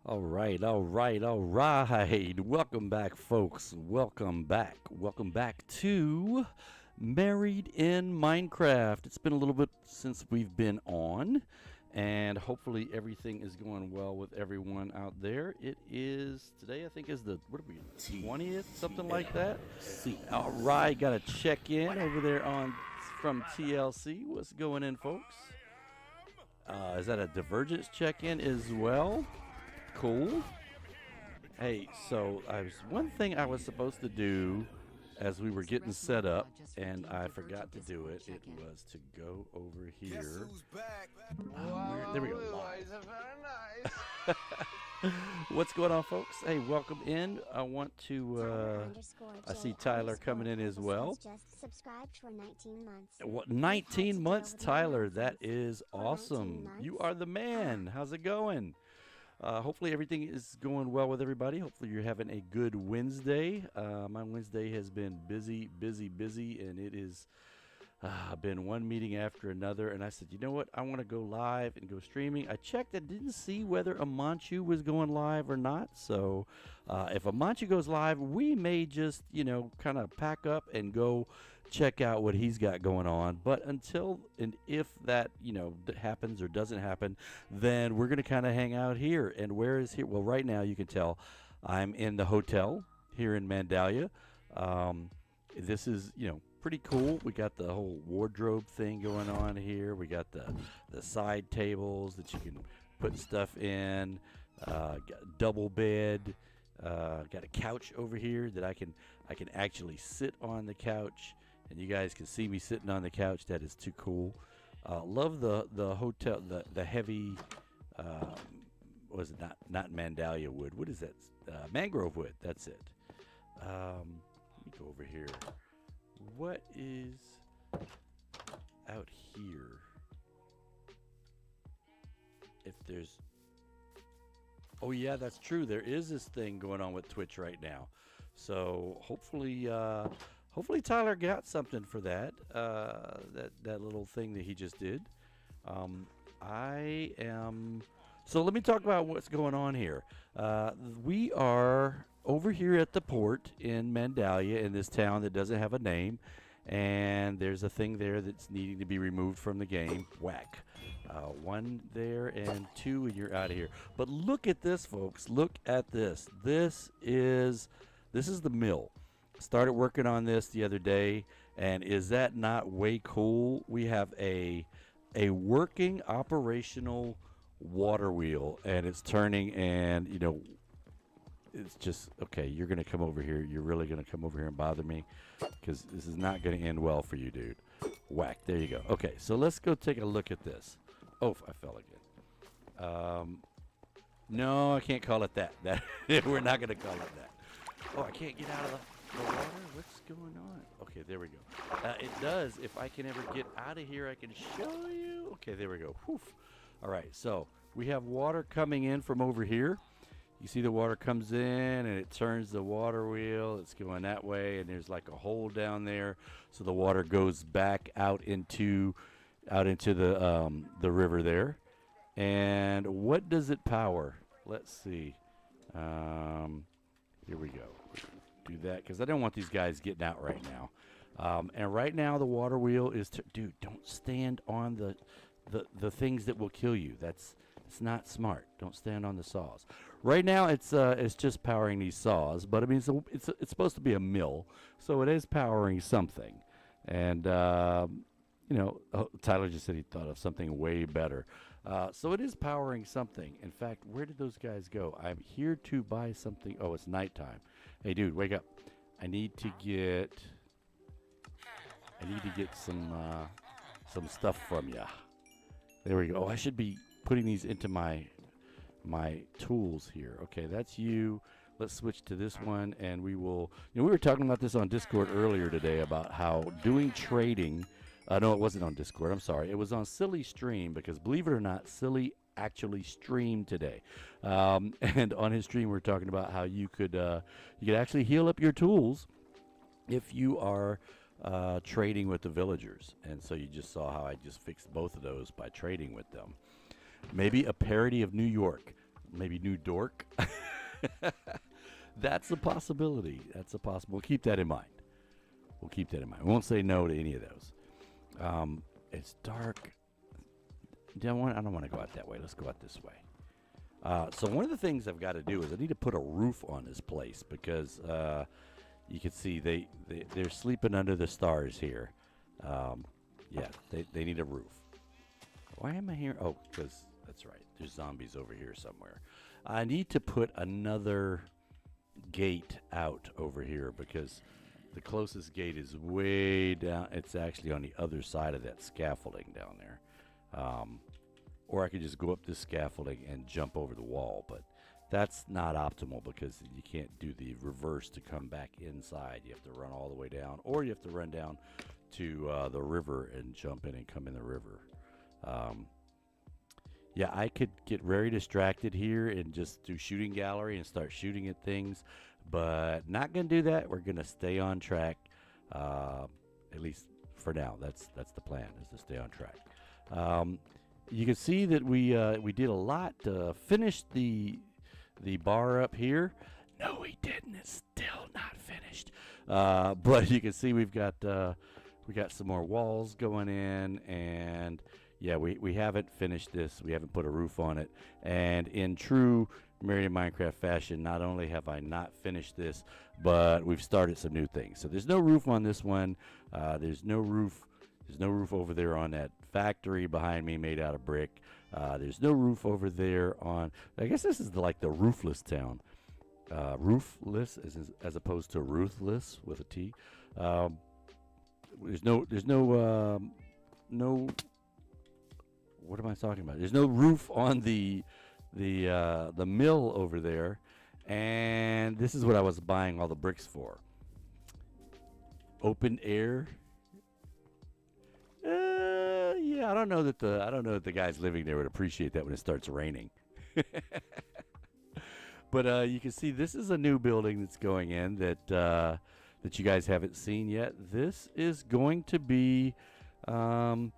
All right, all right, all right. Welcome back, folks. Welcome back. Welcome back to Married in Minecraft. It's been a little bit since we've been on, and hopefully everything is going well with everyone out there. It is today, I think, is the what are we 20th, something like that. All right, got to check in over there on from TLC. What's going in, folks? Is that a Divergence check in as well? Cool. Hey, so I was one thing I was supposed to do as we were getting set up, and I forgot to do it. It was to go over here. There we go. Live. What's going on, folks? Hey, welcome in. I want to. I see Tyler coming in as well. Just subscribed for 19 months. What 19 months, Tyler? That is awesome. You are the man. How's it going? Hopefully everything is going well with everybody. Hopefully you're having a good Wednesday. My Wednesday has been busy, busy, busy, and it is been one meeting after another. And I said, you know what? I want to go live and go streaming. I checked and didn't see whether Amanchu was going live or not. So if Amanchu goes live, we may just, kind of pack up and go check out what he's got going on. But until and if that, happens or doesn't happen, then we're going to kind of hang out here. And where is here? Well, right now you can tell I'm in the hotel here in Mandallia. This is, pretty cool. We got the whole wardrobe thing going on here. We got the side tables that you can put stuff in. Got a double bed. Got a couch over here that I can actually sit on the couch, and you guys can see me sitting on the couch. That is too cool. Love the hotel, the heavy. Was it not Mandallia wood? What is that? Mangrove wood. That's it. Let me go over here. What is out here? If there's... Oh, yeah, that's true. There is this thing going on with Twitch right now. So hopefully Tyler got something for that. That little thing that he just did. I am... So let me talk about what's going on here. We are over here at the port in Mandallia, in this town that doesn't have a name, and there's a thing there that's needing to be removed from the game. Whack. One there and two, and you're out of here. But look at this, folks. Look at this. This is the mill. Started working on this the other day, and is that not way cool? We have a working operational water wheel, and it's turning, and it's just okay. You're gonna come over here. You're really gonna come over here and bother me, because this is not gonna end well for you, dude. Whack. There you go. Okay, so let's go take a look at this. Oh, I fell again. No, I can't call it that. We're not gonna call it that. Oh, I can't get out of the water. What's going on? Okay, there we go. It does. If I can ever get out of here, I can show you. Okay, there we go. Whew. All right, so we have water coming in from over here. You see the water comes in and it turns the water wheel. It's going that way, and there's like a hole down there, so the water goes back out into the river there. And what does it power? Let's see. Here we go. Do that because I don't want these guys getting out right now. And right now the water wheel is dude, don't stand on the things that will kill you. It's not smart. Don't stand on the saws. Right now it's just powering these saws, but I mean it's supposed to be a mill, so it is powering something. And Tyler just said he thought of something way better. So it is powering something. In fact, where did those guys go? I'm here to buy something. Oh, it's nighttime. Hey, dude, wake up. I need to get some stuff from ya. There we go. Oh, I should be putting these into my tools here. Okay, that's you. Let's switch to this one, and we will... we were talking about this on Discord earlier today about how doing trading... no, it wasn't on Discord. I'm sorry. It was on Silly Stream, because believe it or not, Silly actually streamed today. And on his stream, we're talking about how you could actually heal up your tools if you are... trading with the villagers. And so you just saw how I just fixed both of those by trading with them. Maybe a parody of New York. maybe New Dork. That's a possibility. That's a possible. We'll keep that in mind. We'll keep that in mind. We won't say no to any of those. It's dark. I don't want to go out that way. Let's go out this way. So one of the things I've got to do is I need to put a roof on this place because you can see they're sleeping under the stars here. Yeah, they need a roof. Why am I here? Oh, because that's right. There's zombies over here somewhere. I need to put another gate out over here because the closest gate is way down. It's actually on the other side of that scaffolding down there. Or I could just go up this scaffolding and jump over the wall, but that's not optimal because you can't do the reverse to come back inside. You have to run all the way down, or you have to run down to the river and jump in and come in the river. Yeah, I could get very distracted here and just do shooting gallery and start shooting at things, but not going to do that. We're going to stay on track, at least for now. That's the plan, is to stay on track. You can see that we did a lot to finish the bar up here. No, we didn't. It's still not finished. But you can see we got some more walls going in, and yeah, we haven't finished this. We haven't put a roof on it. And in true Married Minecraft fashion, not only have I not finished this, but we've started some new things. So there's no roof on this one. There's no roof over there on that factory behind me made out of brick. There's no roof over there on, I guess this is like the roofless town. Roofless as opposed to ruthless with a T. There's no, what am I talking about? There's no roof on the mill over there. And this is what I was buying all the bricks for. Open air. Yeah, I don't know that the guys living there would appreciate that when it starts raining. But you can see this is a new building that's going in that you guys haven't seen yet. This is going to be the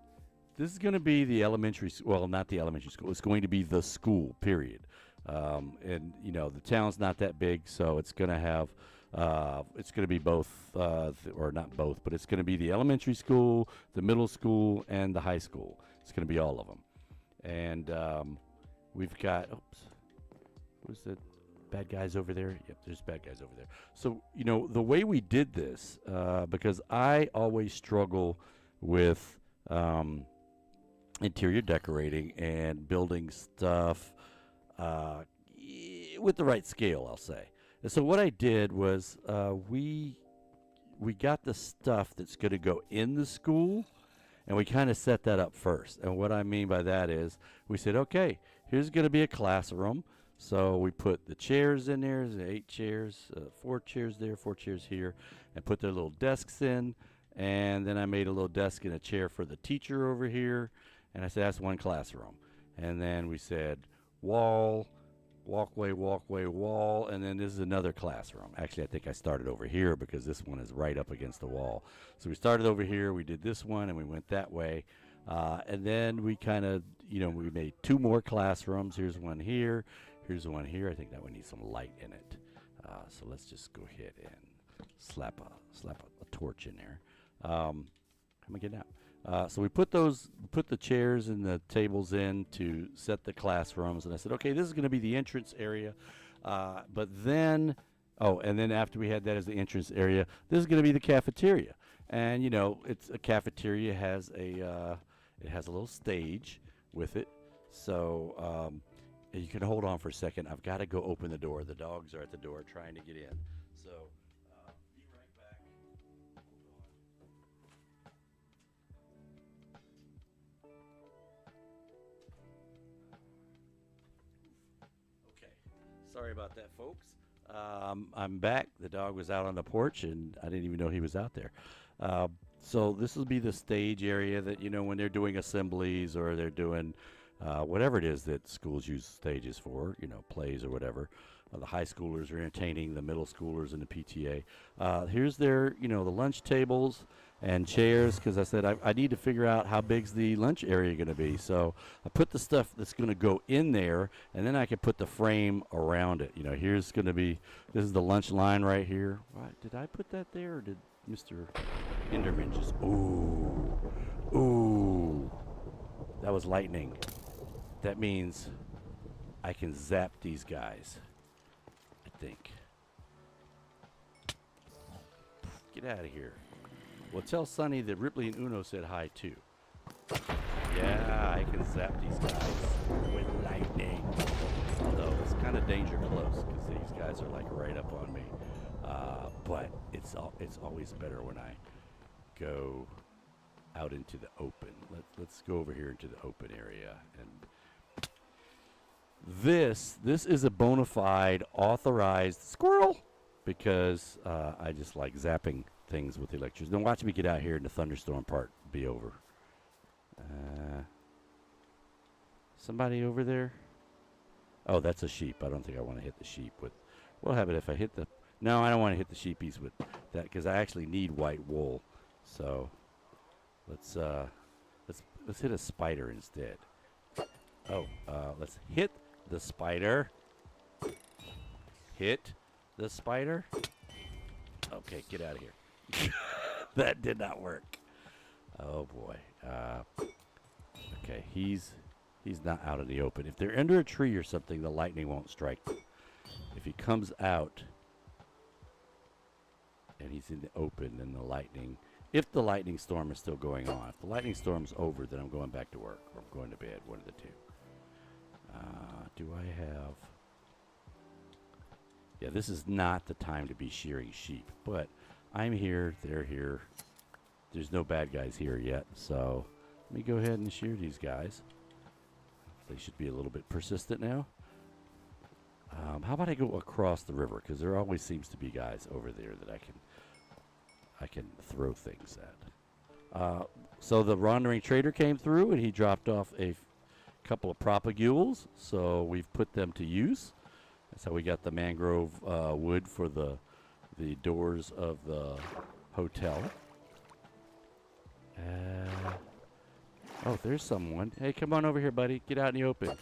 elementary school. Well, not the elementary school. It's going to be the school, period. And you know, the town's not that big, so it's going to have it's going to be both, or not both, but it's going to be the elementary school, the middle school, and the high school. It's going to be all of them. And we've got, oops, what's that? Bad guys over there? Yep, there's bad guys over there. So, you know, the way we did this, because I always struggle with interior decorating and building stuff with the right scale, I'll say. And so what I did was we got the stuff that's going to go in the school, and we kind of set that up first. And what I mean by that is we said, okay, here's going to be a classroom. So we put the chairs in there, 8 chairs, 4 chairs there, 4 chairs here, and put their little desks in. And then I made a little desk and a chair for the teacher over here. And I said, that's one classroom. And then we said wall, walkway, wall, and then this is another classroom. Actually, I think I started over here because this one is right up against the wall. So we started over here, we did this one, and we went that way. And then we kind of, you know, we made 2 more classrooms. Here's one here. Here's one here. I think that one needs some light in it. So let's just go ahead and slap a torch in there. How am I getting out? So we put the chairs and the tables in to set the classrooms, and I said, okay, this is going to be the entrance area. But then, and then after we had that as the entrance area, this is going to be the cafeteria. And you know, it's a cafeteria has it has a little stage with it. So you can hold on for a second. I've got to go open the door. The dogs are at the door trying to get in. So be right back. Okay. Sorry about that, folks. I'm back. The dog was out on the porch, and I didn't even know he was out there. So this will be the stage area that, you know, when they're doing assemblies or they're doing whatever it is that schools use stages for, plays or whatever. The high schoolers are entertaining the middle schoolers in the PTA. Here's their, the lunch tables and chairs, because I said I need to figure out how big's the lunch area going to be. So I put the stuff that's going to go in there, and then I can put the frame around it. Here's going to be, this is the lunch line right here. What, did I put that there, or did Mr. Enderman just, ooh, that was lightning. That means I can zap these guys, I think. Get out of here. Well, tell Sonny that Ripley and Uno said hi, too. Yeah, I can zap these guys with lightning. Although it's kind of danger close, because these guys are like right up on me. But it's always better when I go out into the open. Let's go over here into the open area. And this is a bona fide authorized squirrel, because I just like zapping things with the electricity. Then watch me get out here and the thunderstorm part be over. Somebody over there? Oh, that's a sheep. I don't think I want to hit the sheep with. We'll have it if I hit the. No, I don't want to hit the sheepies with that, because I actually need white wool. So let's hit a spider instead. Oh, let's hit the spider. Hit the spider. Okay, get out of here. That did not work. Oh boy. Okay, he's not out in the open. If they're under a tree or something, the lightning won't strike them. If he comes out and he's in the open, then the lightning. If the lightning storm is still going on, if the lightning storm's over, then I'm going back to work, or I'm going to bed. One of the two. Do I have? Yeah, this is not the time to be shearing sheep, but I'm here, they're here. There's no bad guys here yet, so let me go ahead and shear these guys. They should be a little bit persistent now. How about I go across the river, because there always seems to be guys over there that I can throw things at. So the wandering trader came through, and he dropped off a couple of propagules, so we've put them to use. That's how we got the mangrove wood for the doors of the hotel. Oh, there's someone. Hey, come on over here, buddy. Get out in the open.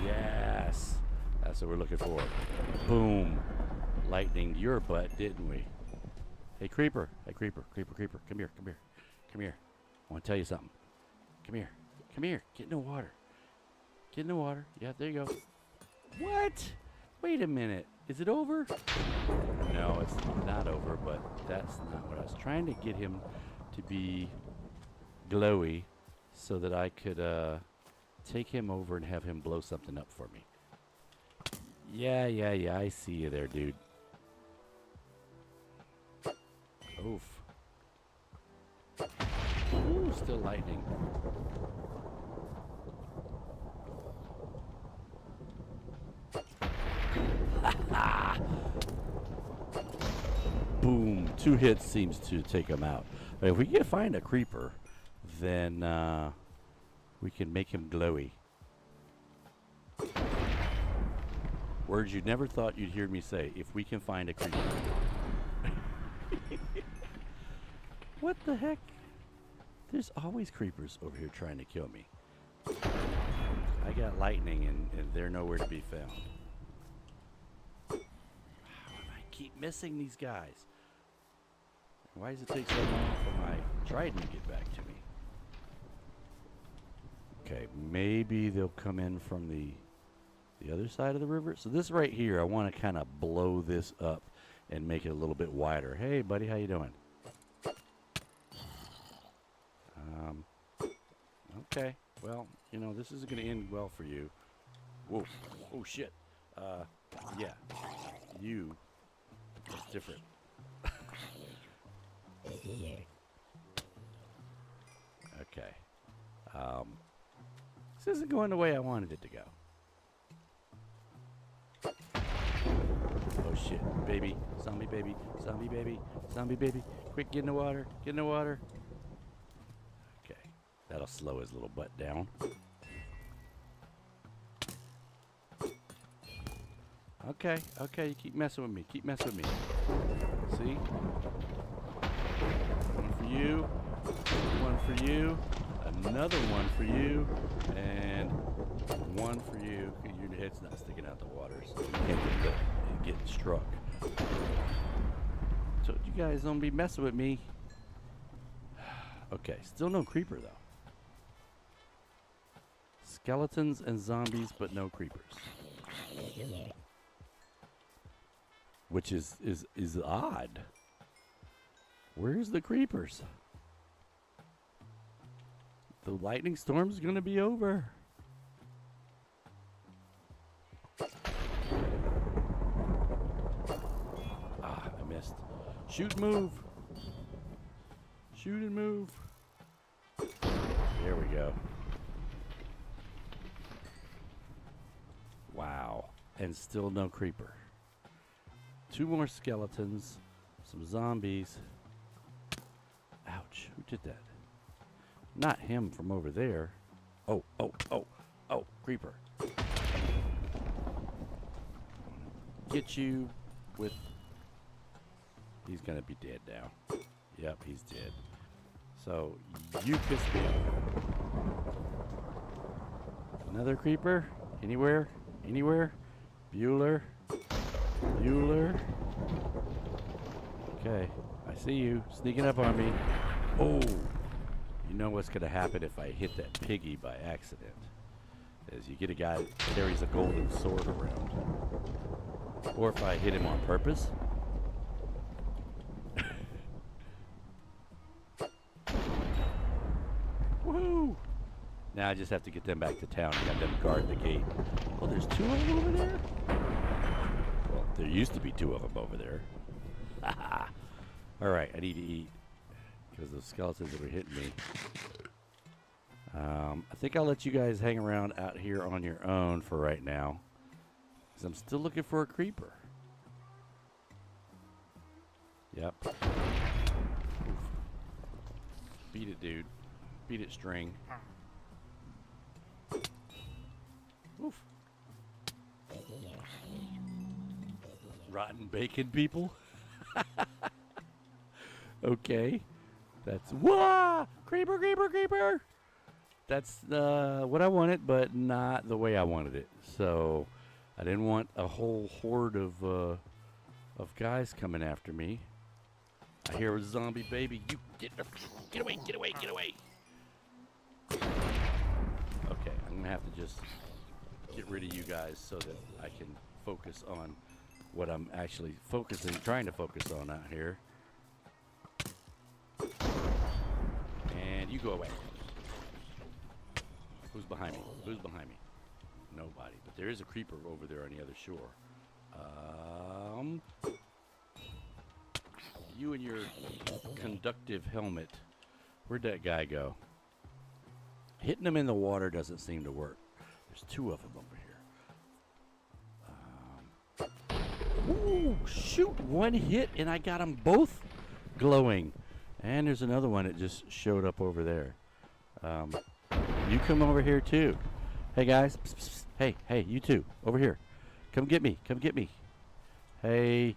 Yes. That's what we're looking for. Boom. Lightning your butt, didn't we? Hey, creeper. Hey, creeper. Creeper. Come here. I want to tell you something. Come here. Get in the water. Yeah, there you go. What? Wait a minute. Is it over? No, it's not over, but that's not what I was trying to get him to be glowy so that I could take him over and have him blow something up for me. Yeah, I see you there, dude. Oof. Ooh, still lightning. Boom. 2 hits seems to take him out. But if we can find a creeper, then we can make him glowy. Words you never thought you'd hear me say. If we can find a creeper. What the heck? There's always creepers over here trying to kill me. I got lightning and they're nowhere to be found. I keep missing these guys. Why does it take so long for my trident to get back to me? Okay, maybe they'll come in from the other side of the river. So this right here, I want to kind of blow this up and make it a little bit wider. Hey, buddy, how you doing? Okay, well, this isn't going to end well for you. Whoa, oh shit. Yeah, you. It's different. Okay. This isn't going the way I wanted it to go. Oh shit, baby. Zombie baby. Zombie baby. Zombie baby. Quick, get in the water. Get in the water. Okay. That'll slow his little butt down. Okay, okay, you keep messing with me. Keep messing with me. See? One for you. One for you. Another one for you. And one for you. Your head's not sticking out the water, so you can't get struck. So you guys don't be messing with me. Okay, still no creeper though. Skeletons and zombies, but no creepers. Which is odd. Where's the creepers? The lightning storm's gonna be over. Ah, I missed. Shoot and move. Shoot and move. There we go. Wow. And still no creeper. 2 more skeletons. Some zombies. Ouch. Who did that? Not him from over there. Oh, oh, oh, oh, creeper. Get you with... He's gonna be dead now. Yep, he's dead. So, you piss me off. Another creeper? Anywhere? Anywhere? Bueller? Bueller? Okay, I see you. Sneaking up on me. Oh! You know what's gonna happen if I hit that piggy by accident. Is you get a guy that carries a golden sword around. Or if I hit him on purpose. Woohoo! Now I just have to get them back to town and have them guard the gate. Oh, there's 2 of them over there? Well, there used to be 2 of them over there. Alright, I need to eat. Because those skeletons that were hitting me. I think I'll let you guys hang around out here on your own for right now. Because I'm still looking for a creeper. Yep. Oof. Beat it, dude. Beat it, string. Oof. Rotten bacon, people? Okay. That's... Wah! Creeper, creeper, creeper! That's what I wanted, but not the way I wanted it. So, I didn't want a whole horde of guys coming after me. I hear a zombie baby. You get away, get away, get away! Okay, I'm gonna have to just get rid of you guys so that I can focus on what I'm actually trying to focus on out here. And you go away. Who's behind me? Who's behind me? Nobody. But there is a creeper over there on the other shore. You and your conductive helmet. Where'd that guy go? Hitting him in the water doesn't seem to work. There's 2 of them over here. Ooh, shoot. 1 hit and I got them both glowing. And there's another one that just showed up over there. You come over here too. Hey guys. Psst, psst, psst. Hey, hey, you two. Over here. Come get me. Come get me. Hey,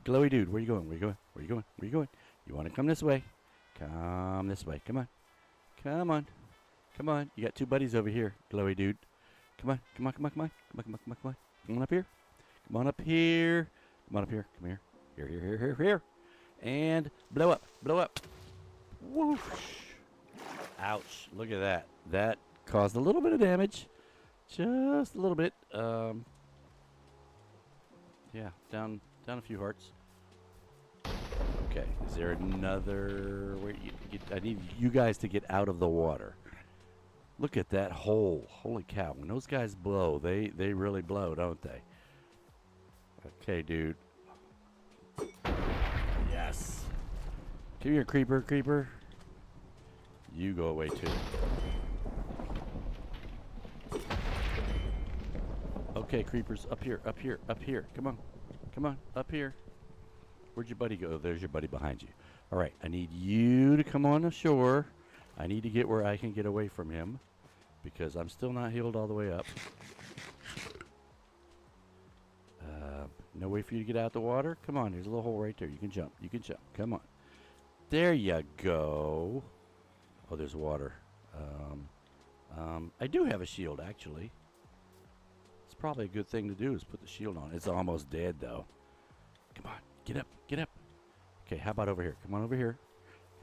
glowy dude. Where you going? Where you going? Where you going? Where you going? You want to come this way? Come this way. Come on. Come on. Come on. You got 2 buddies over here, glowy dude. Come on. Come on. Come on. Come on. Come on. Come on. Come on. Come on. Come on up here. Come on up here. Come on up here. Come here. Here, here, here, here, here. And blow up. Blow up. Whoosh. Ouch. Look at that. That caused a little bit of damage. Just a little bit. Yeah, down a few hearts. Okay, is there another... I need you guys to get out of the water. Look at that hole. Holy cow. When those guys blow, they really blow, don't they? Okay, dude. Yes. Come here, creeper, creeper. You go away, too. Okay, creepers, up here, up here, up here. Come on. Come on, up here. Where'd your buddy go? There's your buddy behind you. All right, I need you to come on the shore. I need to get where I can get away from him because I'm still not healed all the way up. No way for you to get out the water? Come on, there's a little hole right there. You can jump. You can jump. Come on. There you go. Oh, there's water. I do have a shield, actually. It's probably a good thing to do is put the shield on. It's almost dead, though. Come on. Get up. Get up. Okay, how about over here? Come on over here.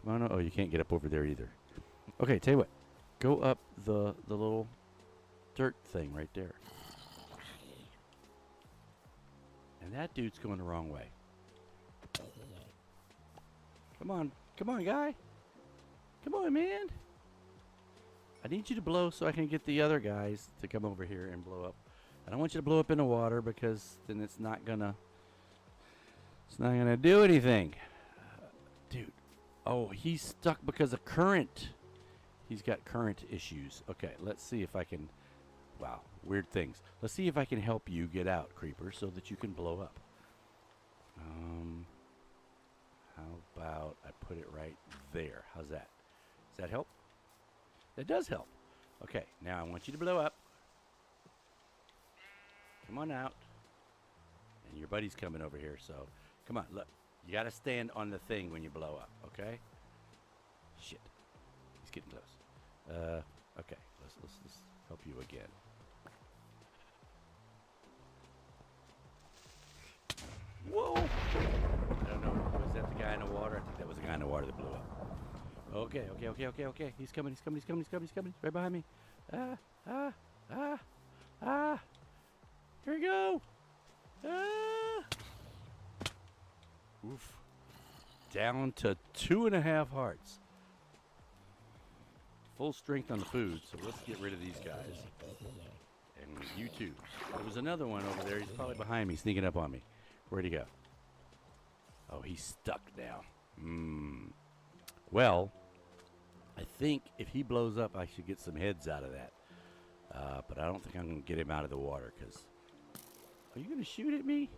Come on. Oh, you can't get up over there either. Okay, tell you what. Go up the little dirt thing right there. And that dude's going the wrong way. Come on. Come on, guy. Come on, man. I need you to blow so I can get the other guys to come over here and blow up. I don't want you to blow up in the water because then it's not gonna do anything. Dude. Oh, he's stuck because of current. He's got current issues. Okay, let's see if I can. Wow, weird things. Let's see if I can help you get out, Creeper, so that you can blow up. How about I put it right there? How's that? Does that help? That does help. Okay, now I want you to blow up. Come on out. And your buddy's coming over here, so come on, look. You got to stand on the thing when you blow up, okay? Shit. He's getting close. Okay, let's help you again. Whoa! I don't know. Was that the guy in the water? I think that was the guy in the water that blew up. Okay. He's coming. Right behind me. Here we go. Oof. Down to 2.5 hearts. Full strength on the food, so let's get rid of these guys. And you too. There was another one over there. He's probably behind me, sneaking up on me. Where'd he go? Oh, he's stuck now. Well, I think if he blows up, I should get some heads out of that. But I don't think I'm going to get him out of the water, because... Are you going to shoot at me?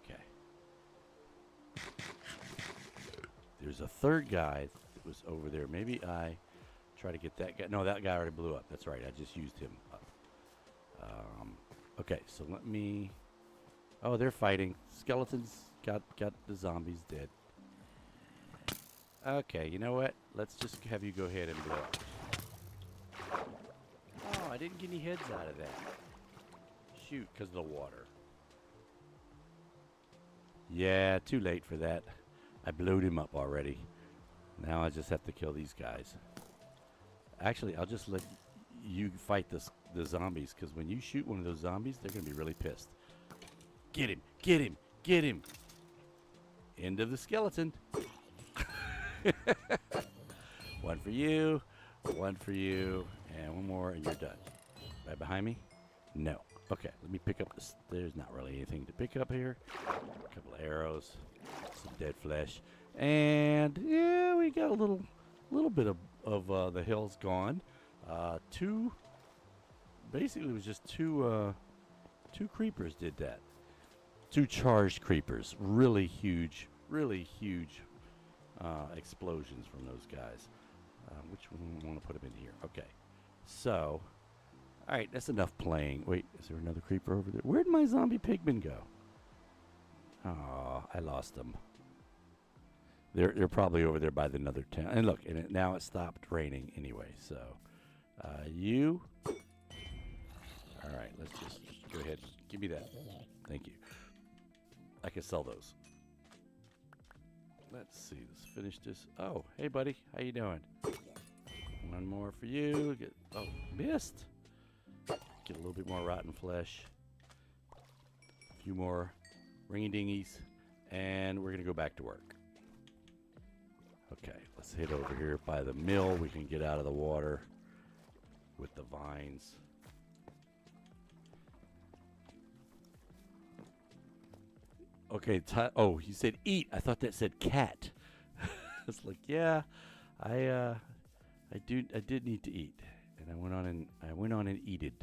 Okay. There's a third guy that was over there. Maybe I try to get that guy. No, that guy already blew up. That's right. I just used him up. Okay, so let me... Oh, they're fighting. Skeletons got the zombies dead. Okay, you know what? Let's just have you go ahead and blow up. Oh, I didn't get any heads out of that. Shoot, because of the water. Yeah, too late for that. I blowed him up already. Now I just have to kill these guys. Actually, I'll just let you fight the zombies, because when you shoot one of those zombies, they're going to be really pissed. Get him! Get him! Get him! End of the skeleton. One for you, and one more, and you're done. Right behind me? No. Okay, let me pick up this. There's not really anything to pick up here. A couple of arrows, some dead flesh, and yeah, we got a little bit of the hills gone. Basically, it was just two creepers did that. 2 charged creepers, really huge explosions from those guys. Which one we want to put them in here? Okay, so. All right, that's enough playing. Wait, is there another creeper over there? Where'd my zombie pigmen go? Oh, I lost them. They're probably over there by the another town. And look, now it stopped raining anyway. So, you. All right, let's just go ahead. Give me that. Thank you. I can sell those. Let's see. Let's finish this. Oh, hey, buddy. How you doing? One more for you. Oh, missed. Get a little bit more rotten flesh. A few more ringy-dingies. And we're going to go back to work. Okay, let's head over here by the mill. We can get out of the water with the vines. Okay, oh, he said eat. I thought that said cat. It's like, yeah, I did need to eat. And I went on and eated.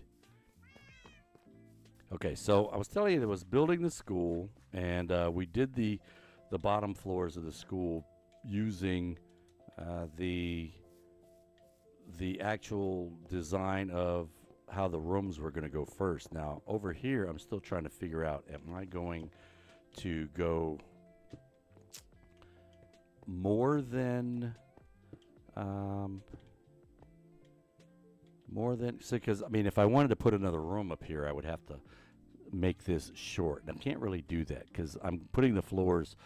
Okay, so I was telling you that I was building the school, and we did the bottom floors of the school using the actual design of how the rooms were going to go first. Now over here, I'm still trying to figure out: am I going to go more than so? Because I mean, if I wanted to put another room up here, I would have to make this short. And I can't really do that because I'm putting the floors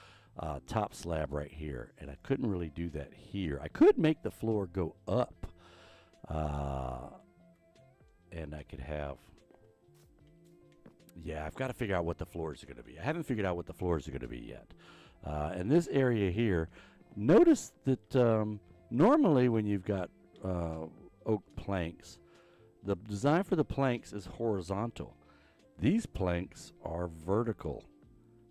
top slab right here, and I couldn't really do that here. I could make the floor go up, and I could have. Yeah, I've got to figure out what the floors are going to be. I haven't figured out what the floors are going to be yet. And this area here, notice that normally when you've got oak planks, the design for the planks is horizontal. These planks are vertical.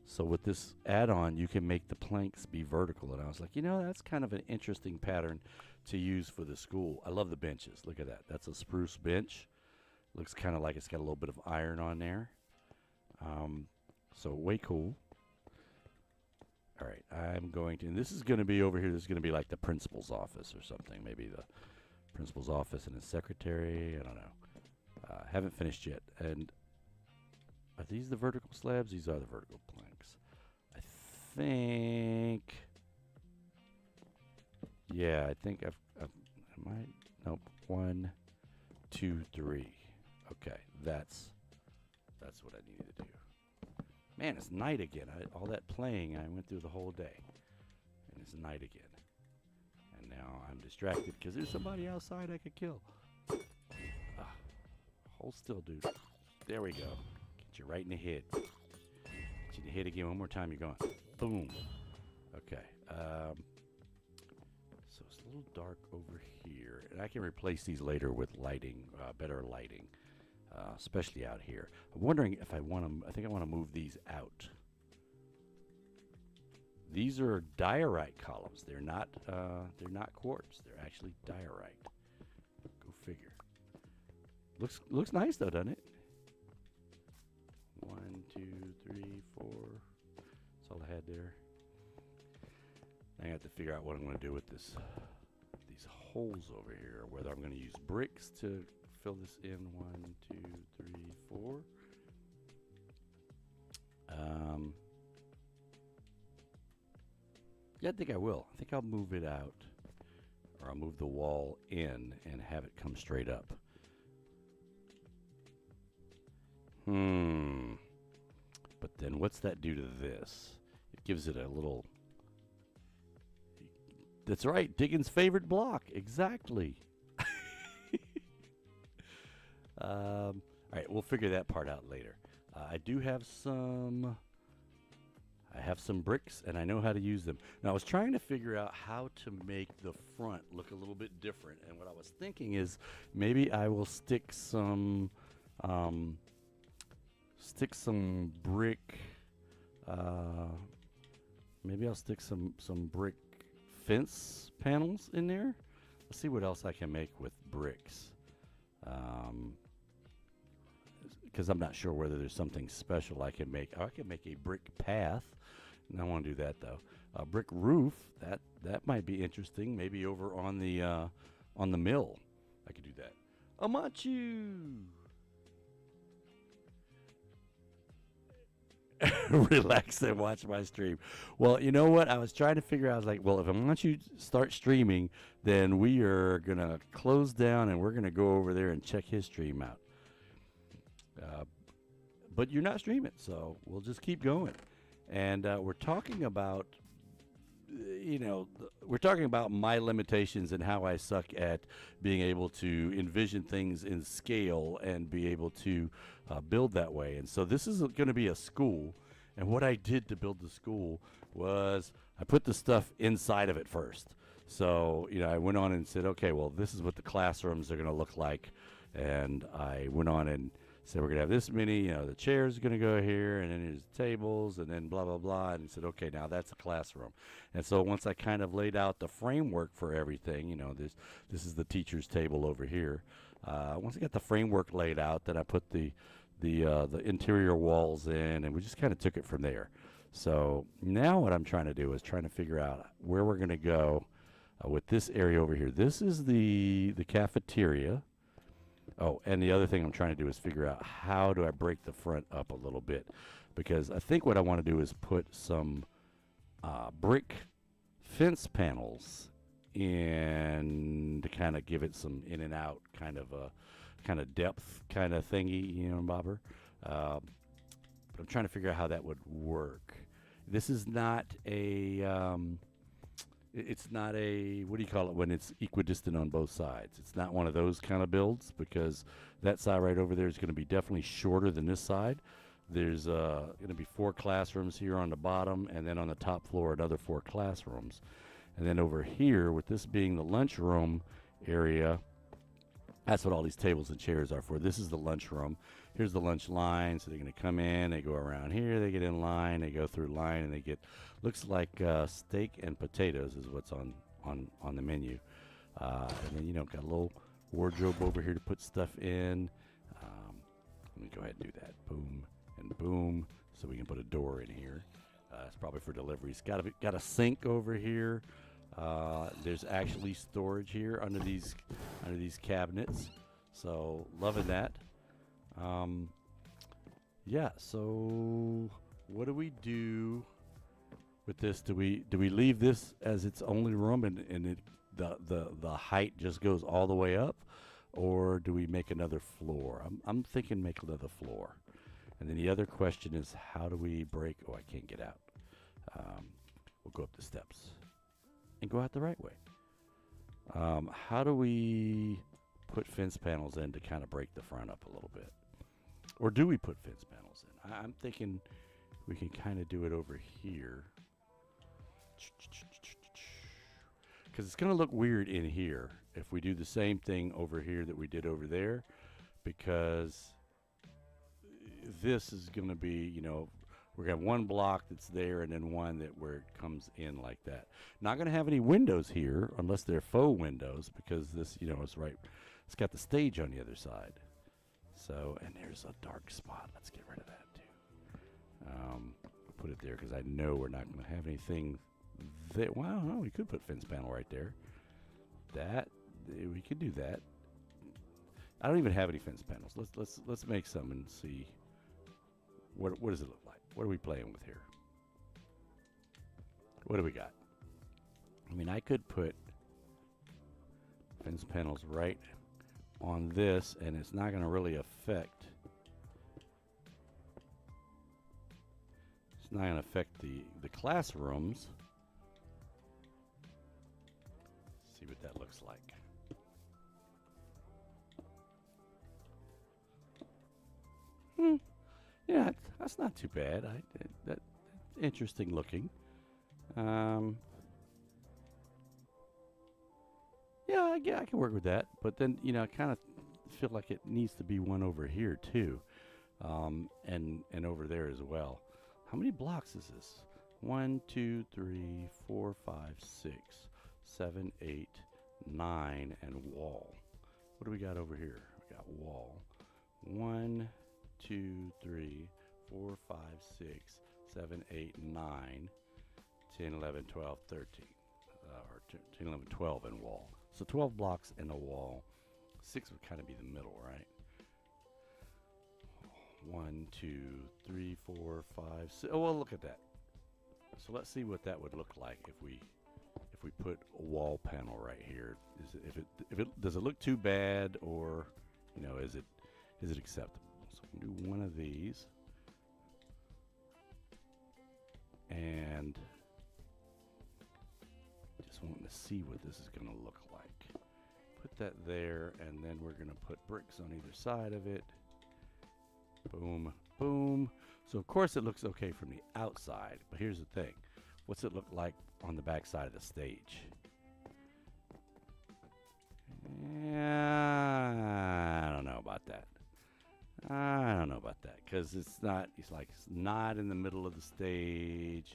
So with this add-on, you can make the planks be vertical. And I was like, you know, that's kind of an interesting pattern to use for the school. I love the benches. Look at that. That's a spruce bench. Looks kind of like it's got a little bit of iron on there. So way cool. All right, I'm going to, and this is going to be over here. This is going to be like the principal's office or something. Maybe the principal's office and his secretary. I don't know. Haven't finished yet. And are these the vertical slabs? These are the vertical planks. I think. Yeah, I think nope. 1, 2, 3. Okay, that's what I needed to do. Man, it's night again. All that playing, I went through the whole day. And it's night again. And now I'm distracted because there's somebody outside I could kill. Hold still, dude. There we go. Get you right in the head. Get you in the head again. One more time, you're gone. Boom. Okay. So it's a little dark over here. And I can replace these later with lighting, better lighting. Especially out here. I'm wondering if I want to. I think I want to move these out. These are diorite columns. They're not. They're not quartz. They're actually diorite. Go figure. Looks nice though, doesn't it? 1, 2, 3, 4. That's all I had there. I have to figure out what I'm going to do with this. These holes over here. Whether I'm going to use bricks to fill this in. 1, 2, 3, 4. Yeah, I think I will. I think I'll move it out, or I'll move the wall in and have it come straight up. But then what's that do to this? It gives it a little. That's right, Diggins' favorite block. Exactly. All right, we'll figure that part out later. I do have some. I have some bricks, and I know how to use them. Now, I was trying to figure out how to make the front look a little bit different, and what I was thinking is maybe I will stick some brick. Maybe I'll stick some brick fence panels in there. Let's see what else I can make with bricks. Because I'm not sure whether there's something special I can make. Oh, I can make a brick path. And I want to do that though. A brick roof. That might be interesting. Maybe over on the mill, I could do that. Amachu. Relax and watch my stream. Well, you know what? I was trying to figure out. I was like, well, if I want you to start streaming, then we are gonna close down and we're gonna go over there and check his stream out. But you're not streaming, so we'll just keep going. And we're talking about, we're talking about my limitations and how I suck at being able to envision things in scale and be able to build that way. And so this is going to be a school. And what I did to build the school was I put the stuff inside of it first. So, I went on and said, okay, well, this is what the classrooms are going to look like. And I went on and said, we're going to have this many, the chairs are going to go here, and then there's tables, and then blah, blah, blah. And he said, okay, now that's a classroom. And so once I kind of laid out the framework for everything, this is the teacher's table over here. Once I got the framework laid out, then I put the interior walls in, and we just kind of took it from there. So now what I'm trying to do is trying to figure out where we're going to go with this area over here. This is the cafeteria. Oh, and the other thing I'm trying to do is figure out how do I break the front up a little bit, because I think what I want to do is put some brick fence panels in to kind of give it some in and out kind of a kind of depth kind of thingy, you know, bobber. But I'm trying to figure out how that would work. This is not a it's not a, what do you call it when it's equidistant on both sides? It's not one of those kind of builds, because that side right over there is going to be definitely shorter than this side. There's going to be 4 classrooms here on the bottom, and then on the top floor another 4 classrooms. And then over here, with this being the lunchroom area, that's what all these tables and chairs are for. This is the lunchroom. Here's the lunch line. So they're going to come in, they go around here, they get in line, they go through line, and they get, looks like steak and potatoes is what's on the menu. And then, you know, got a little wardrobe over here to put stuff in. Let me go ahead and do that. Boom and boom. So we can put a door in here. It's probably for deliveries. Got a sink over here. There's actually storage here under these cabinets. So loving that. Yeah. So what do we do with this? Do we leave this as its only room and the height just goes all the way up, or do we make another floor? I'm thinking make another floor. And then the other question is, how do we break? Oh, I can't get out. We'll go up the steps and go out the right way. How do we put fence panels in to kind of break the front up a little bit? Or do we put fence panels in? I'm thinking we can kind of do it over here. Because it's going to look weird in here if we do the same thing over here that we did over there. Because this is going to be, you know, we're going to have one block that's there and then one that where it comes in like that. Not going to have any windows here unless they're faux windows, because this, you know, is right. It's got the stage on the other side. So, and there's a dark spot. Let's get rid of that too. Put it there because I know we're not going to have anything there. Wow, no, we could put fence panel right there. We could do that. I don't even have any fence panels. Let's make some and see what does it look like. What are we playing with here? What do we got? I mean, I could put fence panels right on this, and it's not going to really affect. It's not going to affect the classrooms. See what that looks like. Yeah, that's not too bad. That's interesting looking. Yeah, I can work with that. But then, you know, I kind of feel like it needs to be one over here too, and over there as well. How many blocks is this? 1, 2, 3, 4, 5, 6, 7, 8, 9, and wall. What do we got over here? We got wall. 1, 2, 3, 4, 5, 6, 7, 8, 9, 10, 11, 12, 13. Or 10, 11, 12 in wall. So 12 blocks in a wall. 6 would kind of be the middle, right? 1, 2, 3, 4, 5, 6. Oh, well, look at that. So let's see what that would look like if we put a wall panel right here. Does it look too bad, or, you know, is it acceptable? So we can do one of these, and just wanting to see what this is going to look like. Put that there, and then we're going to put bricks on either side of it. Boom, boom. So of course it looks okay from the outside, but here's the thing. What's it look like on the back side of the stage? Yeah, I don't know about that. I don't know about that, because it's not in the middle of the stage,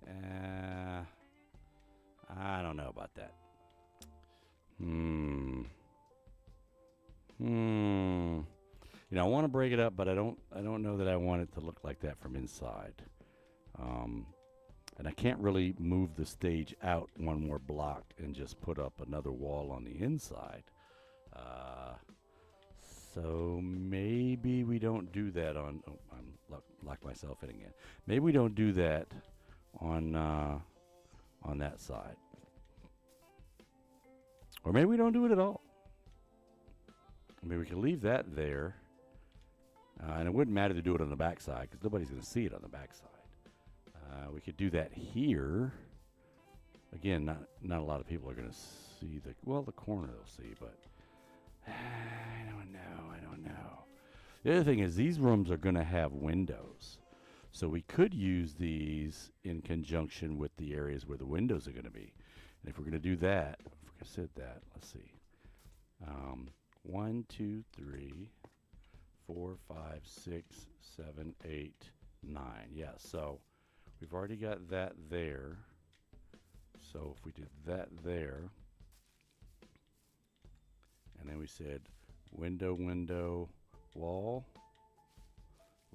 and I don't know about that. You know, I want to break it up, but I don't know that I want it to look like that from inside. And I can't really move the stage out one more block and just put up another wall on the inside. So maybe we don't do that on. Oh, I'm locked myself in again. Maybe we don't do that on that side, or maybe we don't do it at all. Maybe we can leave that there, and it wouldn't matter to do it on the back side because nobody's going to see it on the back side. We could do that here. Again, not a lot of people are going to see the corner they'll see, but I don't know. The other thing is these rooms are going to have windows, so we could use these in conjunction with the areas where the windows are going to be. And if we're going to do that, if I said that, let's see. 1, 2, 3, 4, 5, 6, 7, 8, 9. Yeah, so we've already got that there. So if we did that there, and then we said window, window, wall,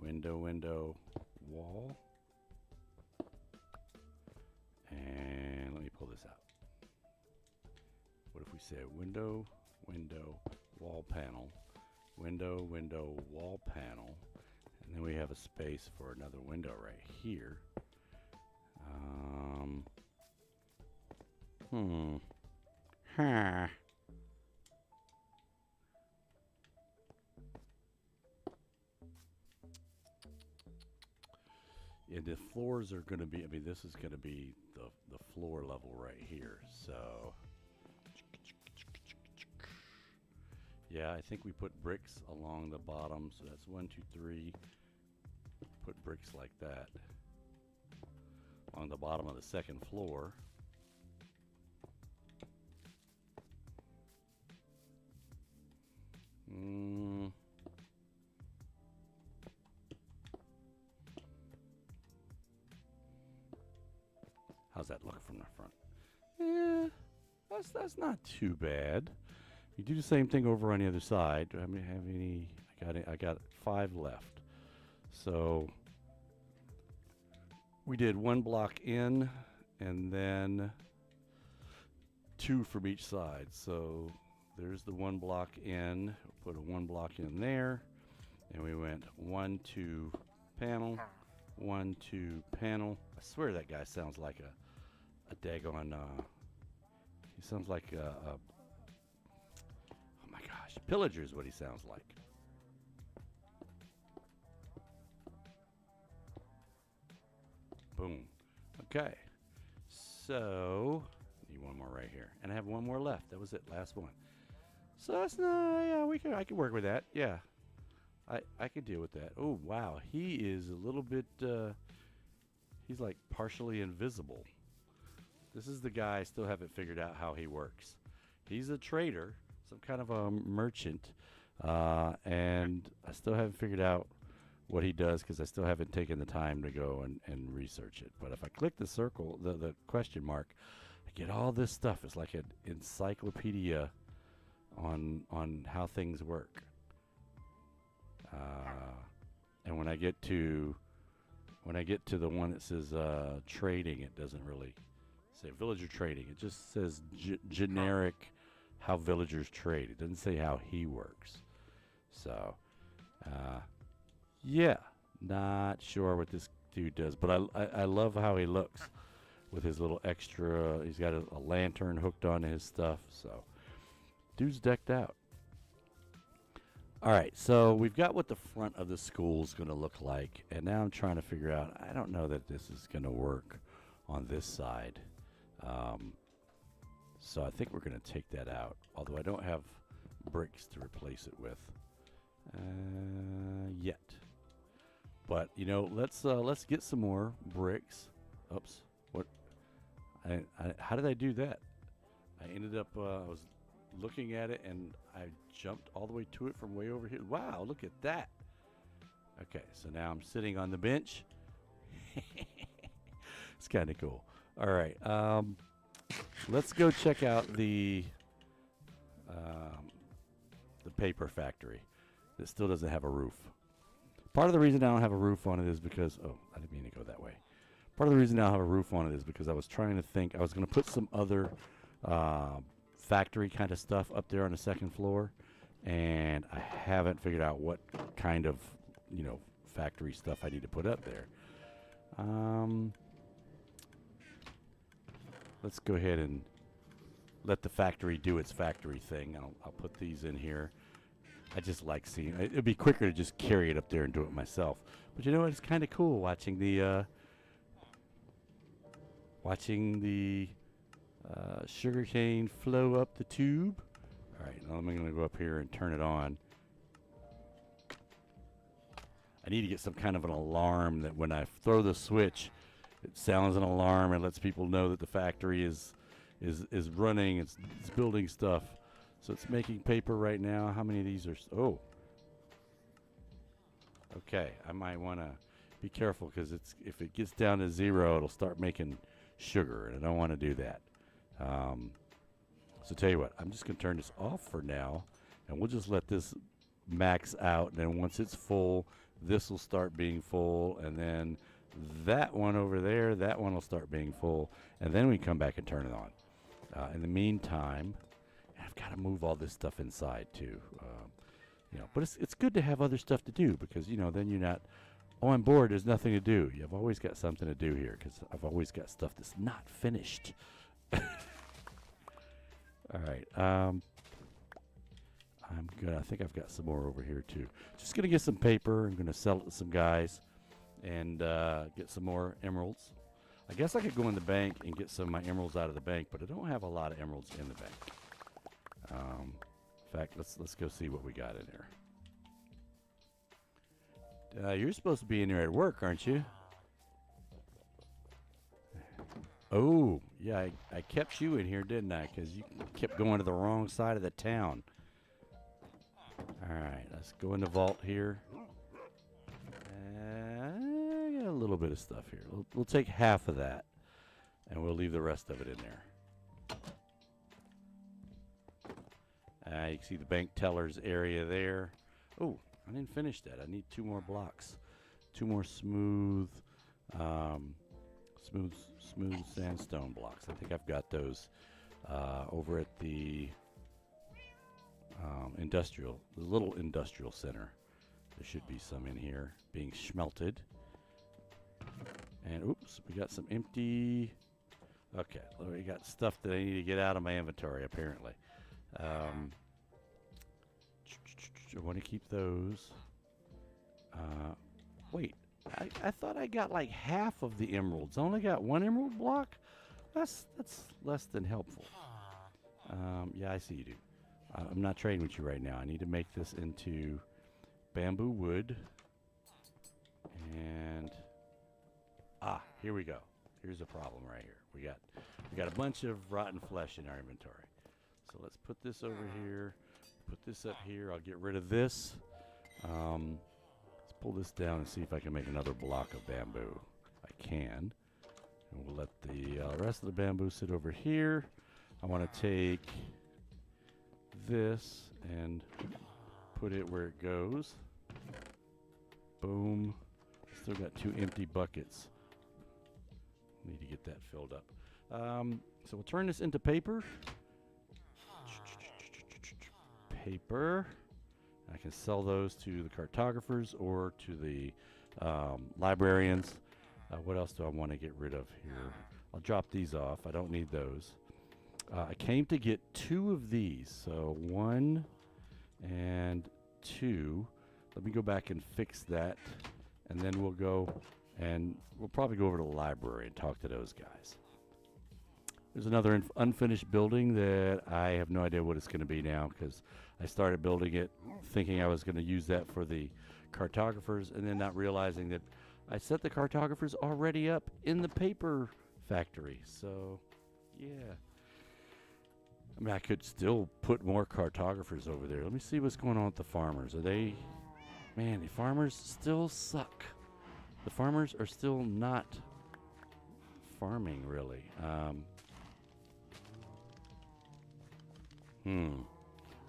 window, window, wall, and let me pull this out. What if we say window, window, wall panel, window, window, wall panel, and then we have a space for another window right here. Huh. And the floors are going to be, this is going to be the floor level right here. So, yeah, I think we put bricks along the bottom. So that's 1, 2, 3. Put bricks like that on the bottom of the second floor. How's that look from the front? Yeah, that's not too bad. You do the same thing over on the other side. Do I have any? I got 5 left. So we did 1 block in, and then 2 from each side. So there's the 1 block in. Put a 1 block in there, and we went 1, 2 panel, 1, 2 panel. I swear that guy sounds like a daggone. He sounds like oh my gosh, pillager is what he sounds like. Boom. Okay. So need 1 more right here, and I have 1 more left. That was it, last one. So that's not. Yeah, I can work with that. Yeah, I could deal with that. Oh wow, he is a little bit. He's like partially invisible. This is the guy I still haven't figured out how he works. He's a trader, some kind of a merchant, and I still haven't figured out what he does because I still haven't taken the time to go and research it. But if I click the circle, the question mark, I get all this stuff. It's like an encyclopedia on how things work. And when I get to the one that says trading, it doesn't really say villager trading. It just says generic how villagers trade. It doesn't say how he works. So, yeah, not sure what this dude does, but I love how he looks with his little extra. He's got a lantern hooked onto his stuff. So, dude's decked out. All right, so we've got what the front of the school is going to look like, and now I'm trying to figure out. I don't know that this is going to work on this side. So I think we're going to take that out, although I don't have bricks to replace it with yet. But you know, let's get some more bricks. Oops, what? How did I do that? I ended up I was looking at it and I jumped all the way to it from way over here. Wow, look at that. Okay, so now I'm sitting on the bench. It's kind of cool. All right, let's go check out the paper factory that still doesn't have a roof. Part of the reason I don't have a roof on it is because, oh, I didn't mean to go that way. Part of the reason I don't have a roof on it is because I was trying to think, I was going to put some other factory kind of stuff up there on the second floor, and I haven't figured out what kind of, you know, factory stuff I need to put up there. Let's go ahead and let the factory do its factory thing. I'll put these in here. I just like seeing it. It'd be quicker to just carry it up there and do it myself. But you know what? It's kind of cool watching the sugarcane flow up the tube. All right, now I'm going to go up here and turn it on. I need to get some kind of an alarm that when I throw the switch, it sounds an alarm and lets people know that the factory is running. It's building stuff. So it's making paper right now. How many of these are? Oh. Okay, I might want to be careful because if it gets down to 0, it'll start making sugar, and I don't want to do that. So tell you what, I'm just going to turn this off for now, and we'll just let this max out. And then once it's full, this will start being full, and then that one over there, that one will start being full, and then we come back and turn it on. In the meantime, I've got to move all this stuff inside too. You know, but it's good to have other stuff to do because, you know, then you're not, oh, I'm bored, there's nothing to do. You've always got something to do here because I've always got stuff that's not finished. All right. I'm good. I think I've got some more over here too. Just going to get some paper. I'm going to sell it to some guys and get some more emeralds. I guess I could go in the bank and get some of my emeralds out of the bank, but I don't have a lot of emeralds in the bank. In fact, let's go see what we got in there. You're supposed to be in there at work, aren't you? Oh, yeah, I kept you in here, didn't I? Because you kept going to the wrong side of the town. All right, let's go in the vault here. I got a little bit of stuff here. We'll take half of that, and we'll leave the rest of it in there. You can see the bank teller's area there. Oh, I didn't finish that. I need 2 more blocks. 2 more smooth sandstone blocks. I think I've got those over at the little industrial center. There should be some in here being smelted. And oops, we got some empty. Okay, we got stuff that I need to get out of my inventory apparently. I want to keep those. Wait, I thought I got like half of the emeralds. I only got 1 emerald block? That's less than helpful. Yeah, I see you do. I'm not trading with you right now. I need to make this into bamboo wood. And here we go. Here's a problem right here. We got a bunch of rotten flesh in our inventory. So let's put this over here. Put this up here. I'll get rid of this. Let's pull this down and see if I can make another block of bamboo. I can. And we'll let the rest of the bamboo sit over here. I want to take this and put it where it goes. Boom. Still got 2 empty buckets. Need to get that filled up. So we'll turn this into paper. Paper. I can sell those to the cartographers or to the librarians. What else do I want to get rid of here? I'll drop these off. I don't need those. I came to get 2 of these. So 1 and 2. Let me go back and fix that. And then we'll probably go over to the library and talk to those guys. There's another unfinished building that I have no idea what it's going to be now because I started building it thinking I was going to use that for the cartographers and then not realizing that I set the cartographers already up in the paper factory. So, yeah. I mean, I could still put more cartographers over there. Let me see what's going on with the farmers. Man, the farmers still suck. The farmers are still not farming, really.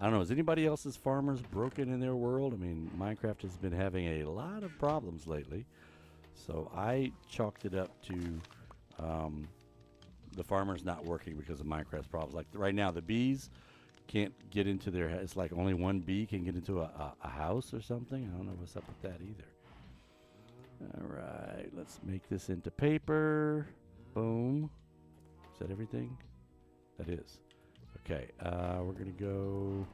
I don't know. Is anybody else's farmers broken in their world? I mean, Minecraft has been having a lot of problems lately. So I chalked it up to the farmers not working because of Minecraft's problems. Like right now, the bees can't get into their. It's like only one bee can get into a house or something. I don't know what's up with that either. All right, let's make this into paper. Boom. Is that everything? That is. Okay, we're going to go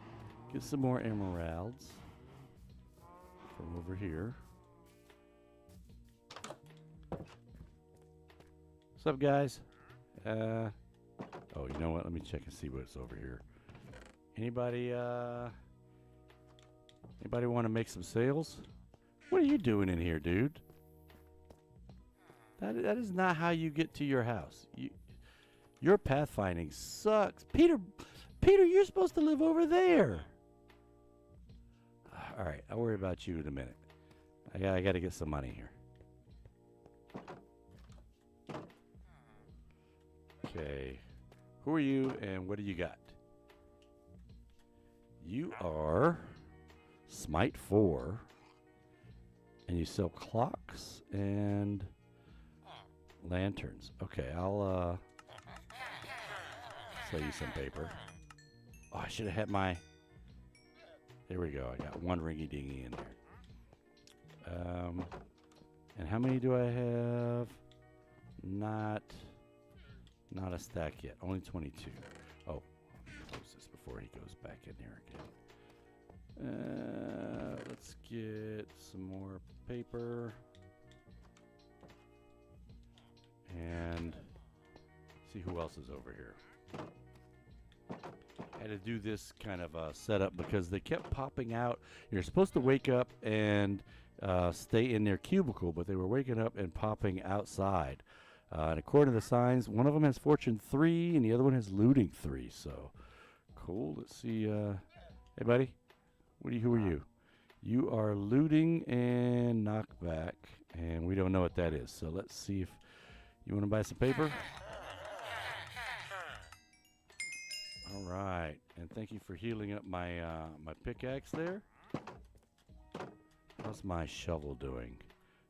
get some more emeralds from over here. What's up, guys? Oh, you know what? Let me check and see what's over here. Anybody want to make some sales? What are you doing in here, dude? That is not how you get to your house. Your pathfinding sucks. Peter, you're supposed to live over there. All right, I'll worry about you in a minute. I got to get some money here. Okay. Who are you and what do you got? You are Smite 4. And you sell clocks and lanterns. Okay, I'll sell you some paper. Oh, I should have had my... There we go. I got one ringy-dingy in there. And how many do I have? Not a stack yet. Only 22. Oh, let me close this before he goes back in there again. Let's get some more paper. And see who else is over here. I had to do this kind of setup because they kept popping out. You're supposed to wake up and stay in their cubicle, but they were waking up and popping outside. And according to the signs, one of them has Fortune 3 and the other one has Looting 3. So, cool. Let's see. Hey, buddy. Who are you? You are Looting and Knockback, and we don't know what that is. So let's see if you want to buy some paper. All right, and thank you for healing up my my pickaxe there. How's my shovel doing?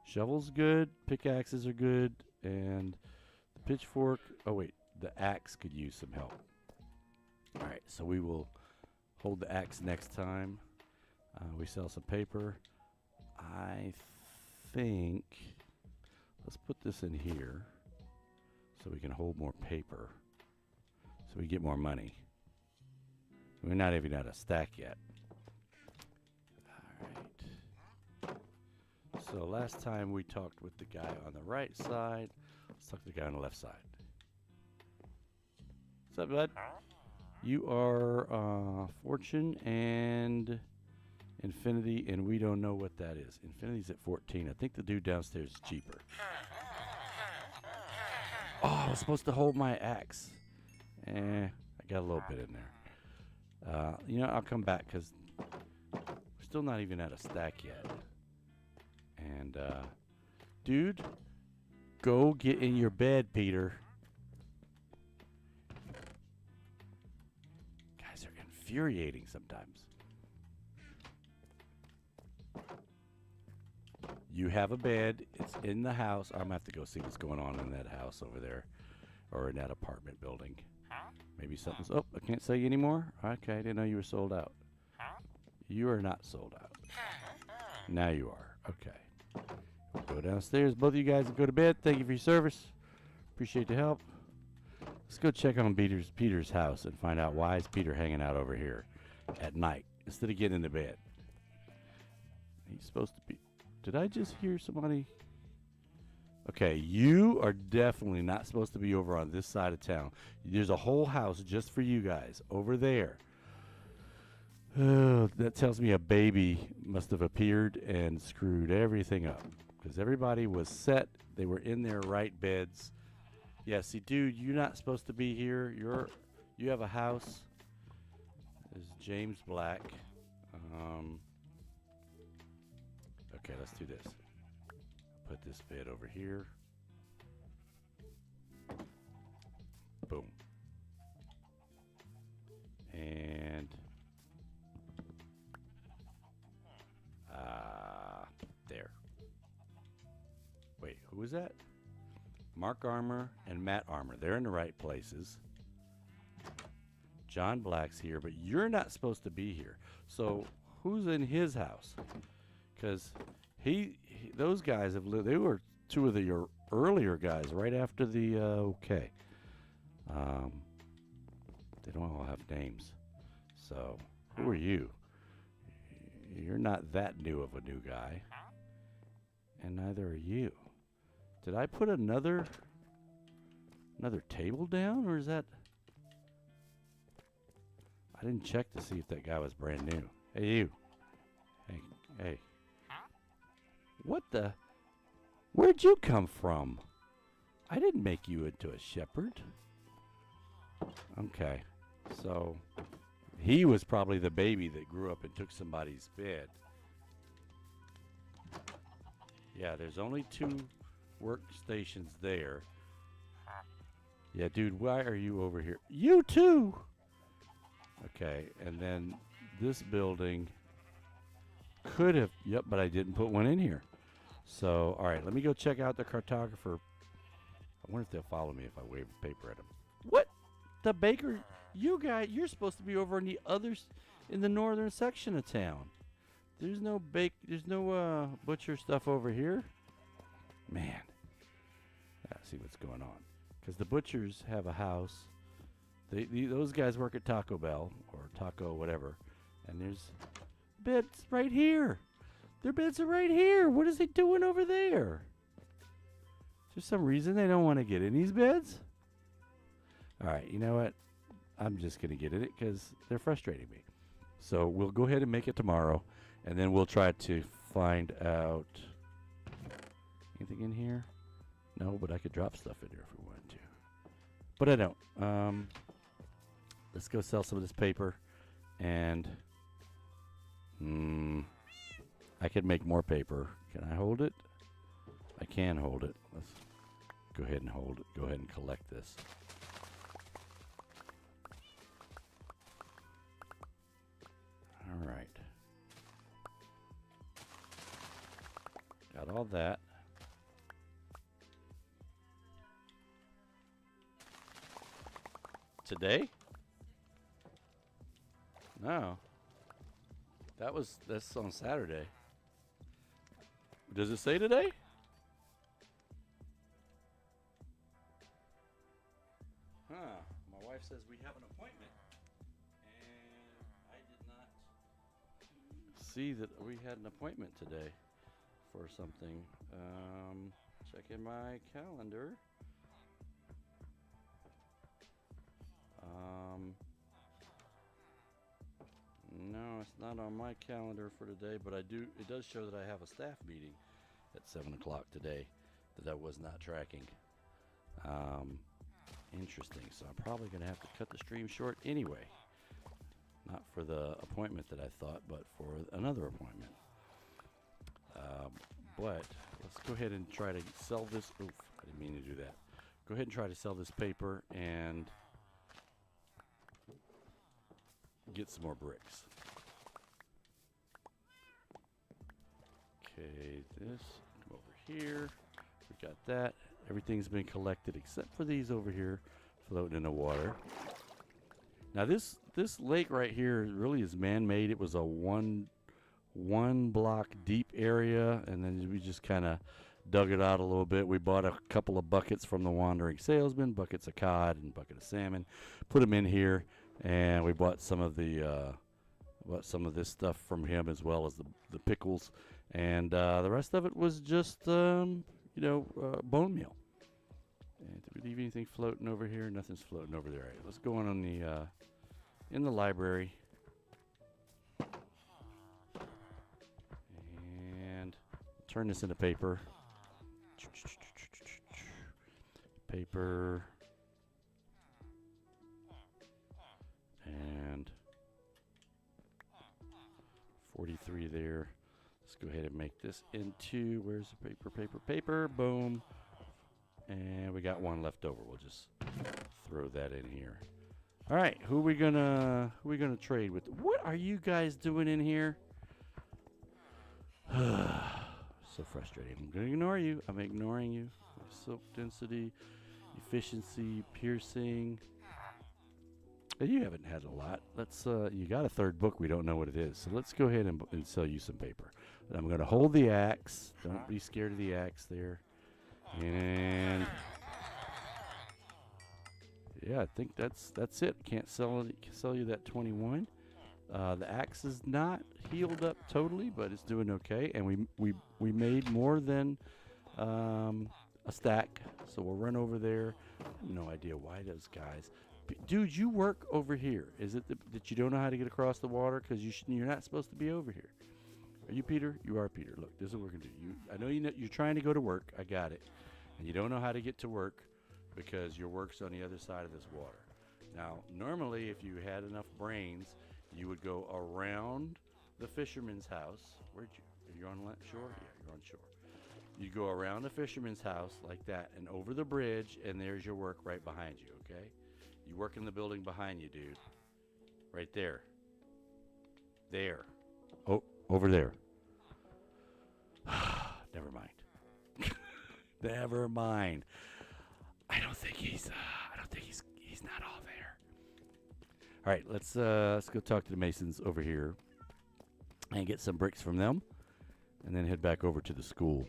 Shovel's good, pickaxes are good, and the pitchfork, oh wait, the axe could use some help. All right, so we will hold the axe next time. We sell some paper. I think, let's put this in here so we can hold more paper so we get more money. We're not even at a stack yet. All right. So last time we talked with the guy on the right side. Let's talk to the guy on the left side. What's up, bud? You are Fortune and Infinity, and we don't know what that is. Infinity's at 14. I think the dude downstairs is cheaper. Oh, I was supposed to hold my axe. I got a little bit in there. You know, I'll come back because we're still not even at a stack yet. And, dude, go get in your bed, Peter. Guys are infuriating sometimes. You have a bed. It's in the house. I'm going to have to go see what's going on in that house over there. Or in that apartment building. Maybe something's... Oh, I can't say anymore? Okay, I didn't know you were sold out. You are not sold out. Now you are. Okay. We'll go downstairs. Both of you guys will go to bed. Thank you for your service. Appreciate the help. Let's go check on Peter's house and find out why is Peter hanging out over here at night instead of getting into bed. He's supposed to be... Did I just hear somebody? Okay, you are definitely not supposed to be over on this side of town. There's a whole house just for you guys over there. That tells me a baby must have appeared and screwed everything up. Because everybody was set. They were in their right beds. Yeah, see, dude, you're not supposed to be here. You have a house. This is James Black. Okay, let's do this. Put this bed over here. Boom. And there. Wait, who is that? Mark Armor and Matt Armor. They're in the right places. John Black's here, but you're not supposed to be here. So who's in his house? Because those guys have lived. They were two of your earlier guys, right after the okay. They don't all have names. So who are you? You're not that new of a new guy, and neither are you. Did I put another table down, or is that? I didn't check to see if that guy was brand new. Hey, you. Hey. What the? Where'd you come from? I didn't make you into a shepherd. Okay. So, he was probably the baby that grew up and took somebody's bed. Yeah, there's only 2 workstations there. Yeah, dude, why are you over here? You too! Okay, and then this building could have... Yep, but I didn't put one in here. So, all right, let me go check out the cartographer. I wonder if they'll follow me if I wave the paper at them. What? The baker... You're supposed to be over in the others... in the northern section of town. There's no butcher stuff over here. Man. Let's see what's going on. Because the butchers have a house. Those guys work at Taco Bell or Taco whatever, and there's beds right here. Their beds are right here. What is he doing over there? Is there some reason they don't want to get in these beds? All right, you know what? I'm just gonna get in it because they're frustrating me. So we'll go ahead and make it tomorrow, and then we'll try to find out anything in here. No, but I could drop stuff in there if we wanted to, but I don't. Let's go sell some of this paper, and I could make more paper. Can I hold it? I can hold it. Let's go ahead and hold it. Go ahead and collect this. All right. Got all that. Today? No. That's on Saturday. Does it say today? Huh. My wife says we have an appointment. And I did not see that we had an appointment today for something. Checking my calendar. No, it's not on my calendar for today, but it does show that I have a staff meeting at 7 o'clock today that I was not tracking. Interesting. So I'm probably going to have to cut the stream short anyway. Not for the appointment that I thought, but for another appointment. But let's go ahead and try to sell this. Oof, I didn't mean to do that. Go ahead and try to sell this paper and get some more bricks. Okay, this, come over here. We got that. Everything's been collected except for these over here floating in the water. Now this lake right here really is man-made. It was a one block deep area, and then we just kind of dug it out a little bit. We bought a couple of buckets from the wandering salesman, buckets of cod and bucket of salmon, put them in here, and we bought some of this stuff from him as well as the pickles, and the rest of it was just bone meal. And did we leave anything floating over here? Nothing's floating over there. All right, let's go on the in the library. And turn this into paper. Paper. And 43 there. Let's go ahead and make this into, where's the paper, boom. And we got one left over. We'll just throw that in here. All right, who we gonna trade with? What are you guys doing in here? So frustrating. I'm gonna ignore you. I'm ignoring you. Silk density, efficiency, piercing. You haven't had a lot. Let's. You got a third book. We don't know what it is. So let's go ahead and sell you some paper. And I'm going to hold the axe. Don't be scared of the axe there. And yeah, I think that's it. Can't sell you that 21. The axe is not healed up totally, but it's doing okay. And we made more than a stack. So we'll run over there. I have no idea why those guys. Dude, you work over here. Is it that you don't know how to get across the water? Because you're not supposed to be over here. Are you Peter? You are Peter. Look, this is what we're gonna do. I know you're trying to go to work. I got it. And you don't know how to get to work because your work's on the other side of this water. Now, normally, if you had enough brains, you would go around the fisherman's house. Are you on shore? Yeah, you're on shore. You go around the fisherman's house like that and over the bridge, and there's your work right behind you. Okay. You work in the building behind you, dude. Right there. There. Oh, over there. Never mind. Never mind. I don't think he's not all there. All right, let's go talk to the Masons over here and get some bricks from them, and then head back over to the school.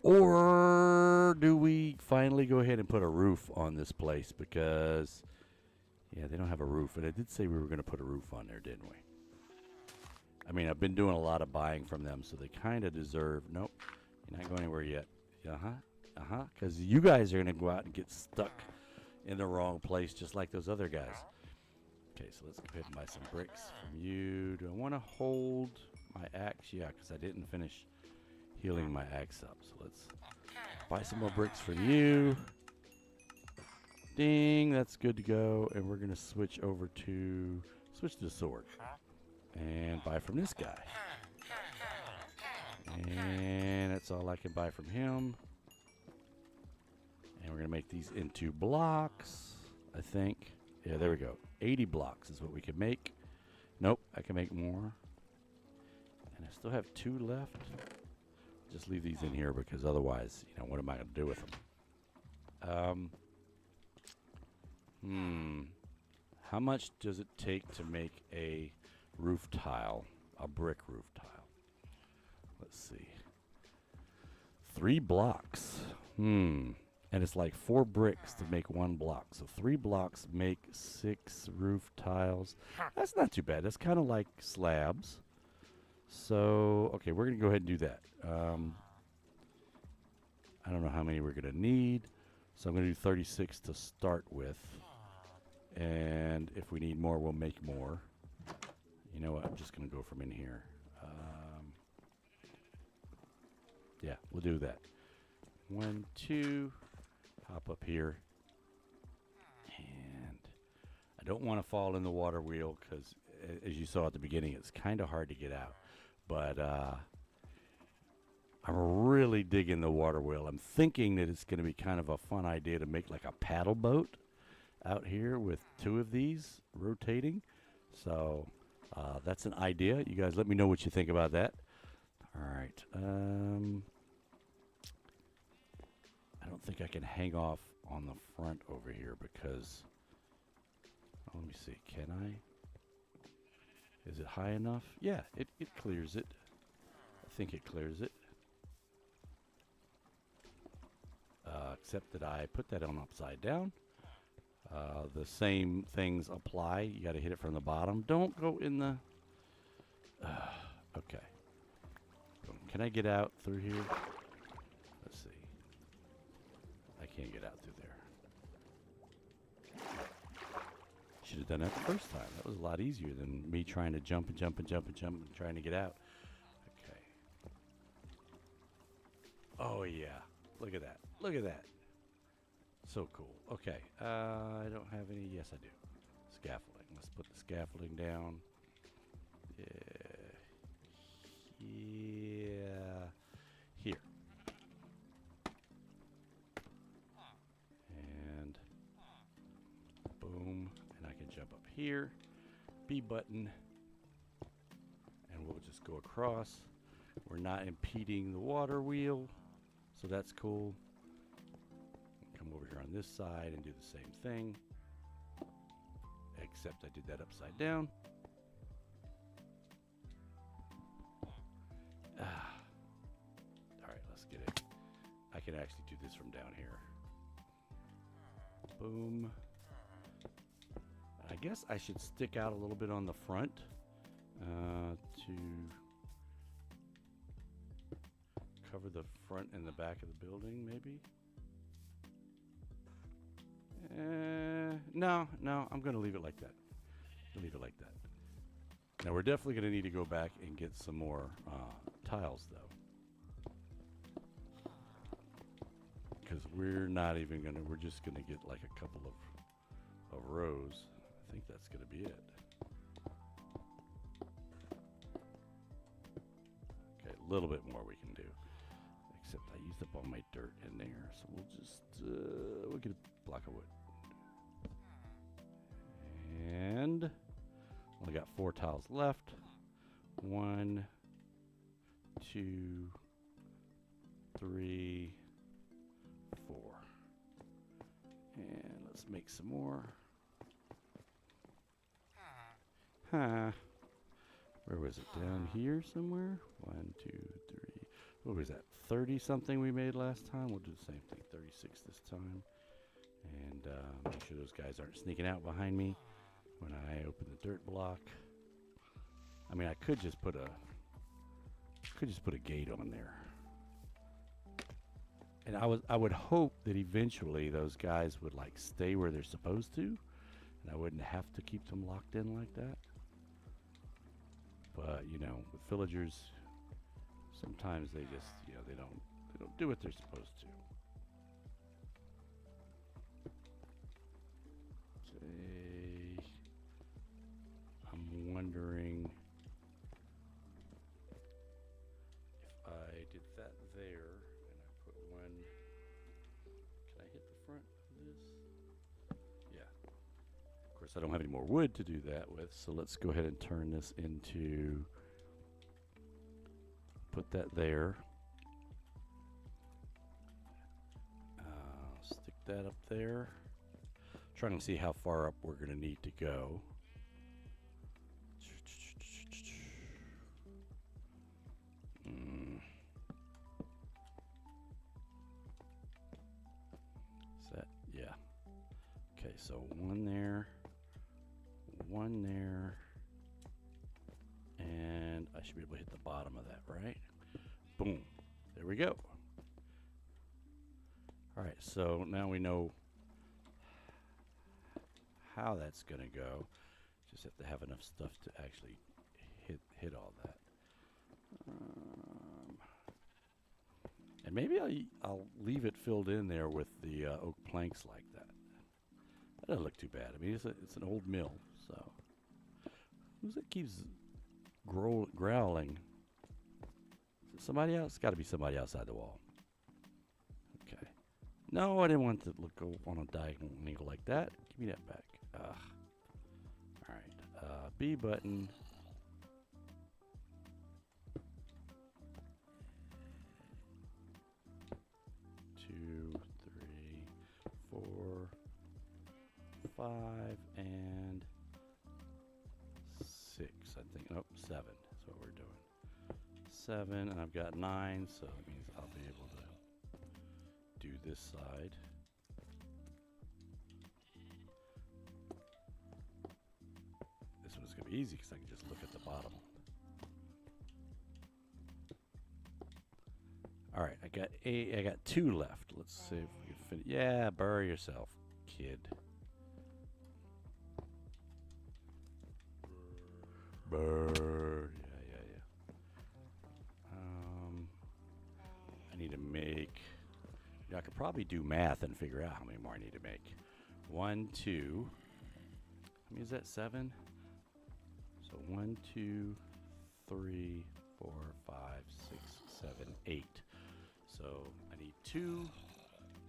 Or do we finally go ahead and put a roof on this place because? Yeah, they don't have a roof. And I did say we were going to put a roof on there, didn't we? I mean, I've been doing a lot of buying from them, so they kind of deserve... Nope, you're not going anywhere yet. Uh-huh. Because you guys are going to go out and get stuck in the wrong place just like those other guys. Okay, so let's go ahead and buy some bricks from you. Do I want to hold my axe? Yeah, because I didn't finish healing my axe up. So let's buy some more bricks from you. Ding, that's good to go. And we're going to switch to the sword. And buy from this guy. And that's all I can buy from him. And we're going to make these into blocks, I think. Yeah, there we go. 80 blocks is what we can make. Nope, I can make more. And I still have 2 left. Just leave these in here because otherwise, what am I going to do with them? How much does it take to make a roof tile, a brick roof tile? Let's see. 3 blocks. And it's like 4 bricks to make 1 block. So 3 blocks make 6 roof tiles. That's not too bad. That's kind of like slabs. So, okay, we're going to go ahead and do that. I don't know how many we're going to need. So I'm going to do 36 to start with. And if we need more, we'll make more. You know what? I'm just going to go from in here. Yeah, we'll do that. 1, 2. Hop up here. And I don't want to fall in the water wheel because, as you saw at the beginning, it's kind of hard to get out. But I'm really digging the water wheel. I'm thinking that it's going to be kind of a fun idea to make like a paddle boat out here with 2 of these rotating. So that's an idea. You guys let me know what you think about that. All right. I don't think I can hang off on the front over here because, let me see, can I? Is it high enough? Yeah, it clears it. I think it clears it. Except that I put that on upside down. The same things apply. You got to hit it from the bottom. Don't go in the... okay. Can I get out through here? Let's see. I can't get out through there. Should have done that the first time. That was a lot easier than me trying to jump and jump and jump and jump and trying to get out. Okay. Oh, yeah. Look at that. Look at that. So cool. Okay. I don't have any. Yes, I do. Scaffolding. Let's put the scaffolding down. Yeah. Here. And boom. And I can jump up here. B button. And we'll just go across. We're not impeding the water wheel. So that's cool. Come over here on this side and do the same thing. except I did that upside down. Alright, let's get it. I can actually do this from down here. Boom. I guess I should stick out a little bit on the front to cover the front and the back of the building, maybe. No, I'm going to leave it like that. Leave it like that. Now we're definitely going to need to go back and get some more tiles, though, because we're not even going to. We're just going to get like a couple of rows. I think that's going to be it. Okay, a little bit more we can do. Except I used up all my dirt in there, so we'll just we'll get a block of wood. And only got 4 tiles left. 1, 2, 3, 4. And let's make some more. Huh. Where was it? Down here somewhere? 1, 2, 3. What was that? 30 something we made last time? We'll do the same thing. 36 this time. And make sure those guys aren't sneaking out behind me when I open the dirt block. I mean, I could just put a gate on there. And I would hope that eventually those guys would like stay where they're supposed to, and I wouldn't have to keep them locked in like that. But you know, with villagers, sometimes they just, you know, they don't do what they're supposed to. Say, I'm wondering if I did that there and I put one. Can I hit the front of this? Yeah. Of course, I don't have any more wood to do that with, so let's go ahead and turn this into. Put that there. Stick that up there. Trying to see how far up we're going to need to go. Is that? Yeah. Okay, so one there, and I should be able to hit the bottom of that, right? Boom. There we go. All right, so now we know how that's going to go. Just have to have enough stuff to actually hit all that. And maybe I'll leave it filled in there with the oak planks like that. That doesn't look too bad. I mean, it's an old mill, so. Who's that keeps growling? Is it somebody else? It's got to be somebody outside the wall. Okay. No, I didn't want to go on a diagonal angle like that. Give me that back. All right. B button. Two, 3, 4, 5, and 6. I think. Nope, 7. That's what we're doing. 7, and I've got 9, so that means I'll be able to do this side. This one's gonna be easy because I can just look at the bottom. All right, I got 2 left. Let's see if we can finish. Yeah, bury yourself, kid. Burr. Yeah. I need to make. I could probably do math and figure out how many more I need to make. 1, 2. How many is that? 7. So 1, 2, 3, 4, 5, 6, 7, 8. So I need 2.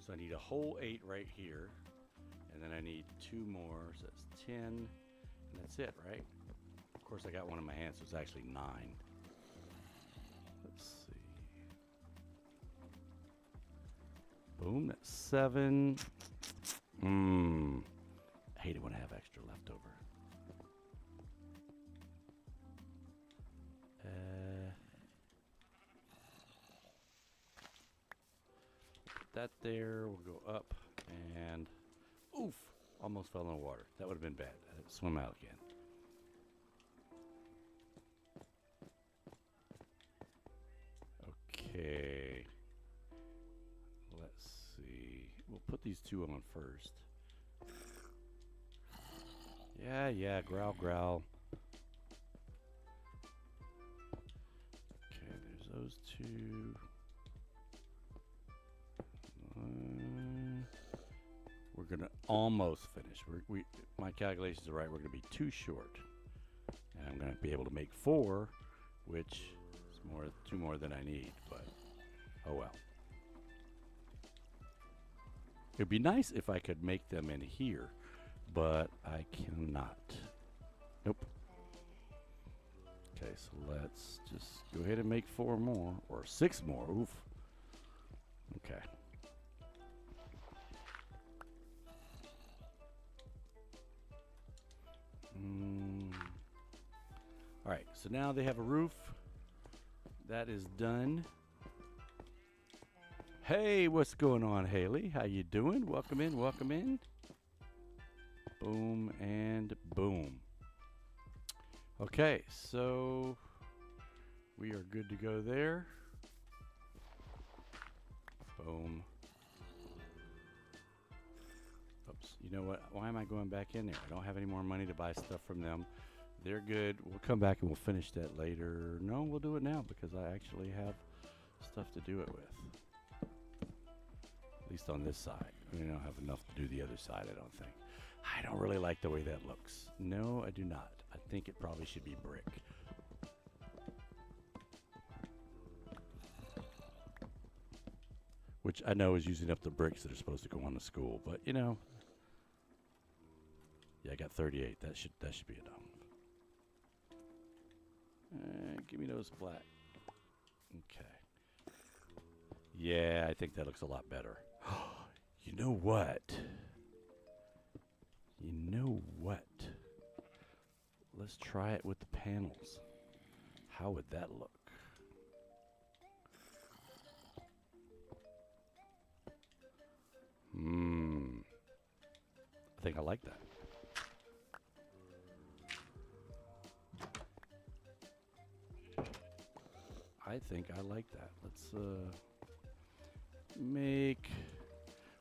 So I need a whole 8 right here, and then I need 2 more. So that's 10, and that's it, right? Of course, I got one in my hand, so it's actually 9. Let's see. Boom, that's 7. I hate it when I have extra left over. Put that there. We'll go up and oof! Almost fell in the water. That would have been bad. I had to swim out again. Okay. Let's see. We'll put these two on first. Yeah, growl, growl. Okay, there's those two. We're gonna almost finish. My calculations are right. We're gonna be 2 short, and I'm gonna be able to make 4, which is 2 more than I need. But oh well. It'd be nice if I could make them in here, but I cannot. Nope. Okay, so let's just go ahead and make 4 more or 6 more. Oof. Okay. All right, so now they have a roof. That is done. Hey, what's going on, Haley? How you doing? Welcome in, welcome in. Boom and boom. Okay, so we are good to go there. Boom. Oops, you know what? Why am I going back in there? I don't have any more money to buy stuff from them. They're good. We'll come back and we'll finish that later. No, we'll do it now because I actually have stuff to do it with. At least on this side. We don't have enough to do the other side, I don't think. I don't really like the way that looks. No, I do not. I think it probably should be brick. Which I know is using up the bricks that are supposed to go on the school, but you know. Yeah, I got 38. That should be enough. Give me those flat. Okay. Yeah, I think that looks a lot better. You know what? You know what? Let's try it with the panels. How would that look? I think I like that. I think I like that. Let's make...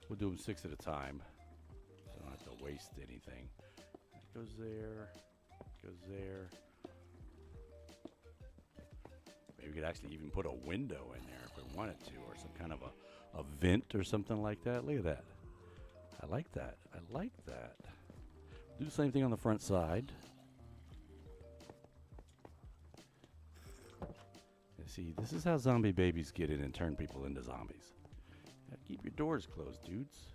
We'll do them 6 at a time. So I don't have to waste anything. It goes there. It goes there. Maybe we could actually even put a window in there if we wanted to, or some kind of a vent or something like that. Look at that. I like that. I like that. Do the same thing on the front side. See, this is how zombie babies get in and turn people into zombies. You gotta keep your doors closed, dudes.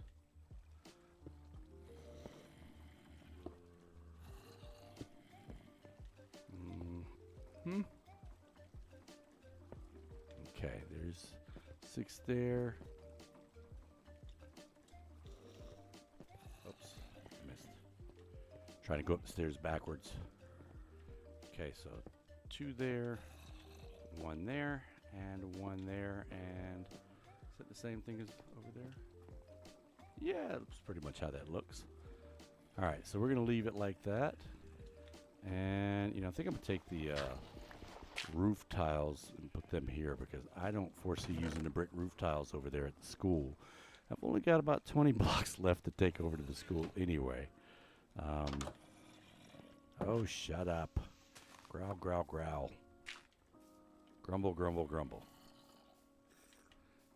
Okay, there's 6 there. Oops, missed. Trying to go up the stairs backwards. Okay, so 2 there. 1 there, and 1 there, and is that the same thing as over there? Yeah, that's pretty much how that looks. All right, so we're gonna leave it like that, and you know, I think I'm gonna take the roof tiles and put them here because I don't foresee using the brick roof tiles over there at the school. I've only got about 20 blocks left to take over to the school anyway. Oh, shut up! Growl, growl, growl. Grumble, grumble, grumble.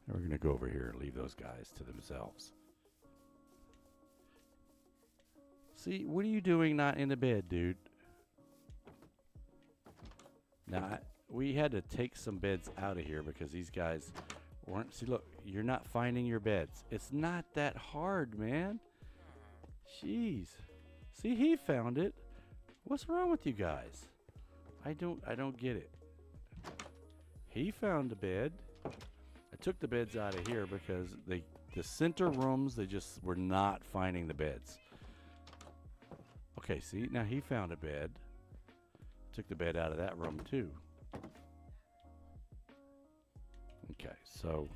And we're going to go over here and leave those guys to themselves. See, what are you doing not in the bed, dude? Now, we had to take some beds out of here because these guys weren't... See, look, you're not finding your beds. It's not that hard, man. Jeez. See, he found it. What's wrong with you guys? I don't get it. He found a bed. I took the beds out of here because the center rooms, they just were not finding the beds. Okay, see, now he found a bed. Took the bed out of that room too. Okay, so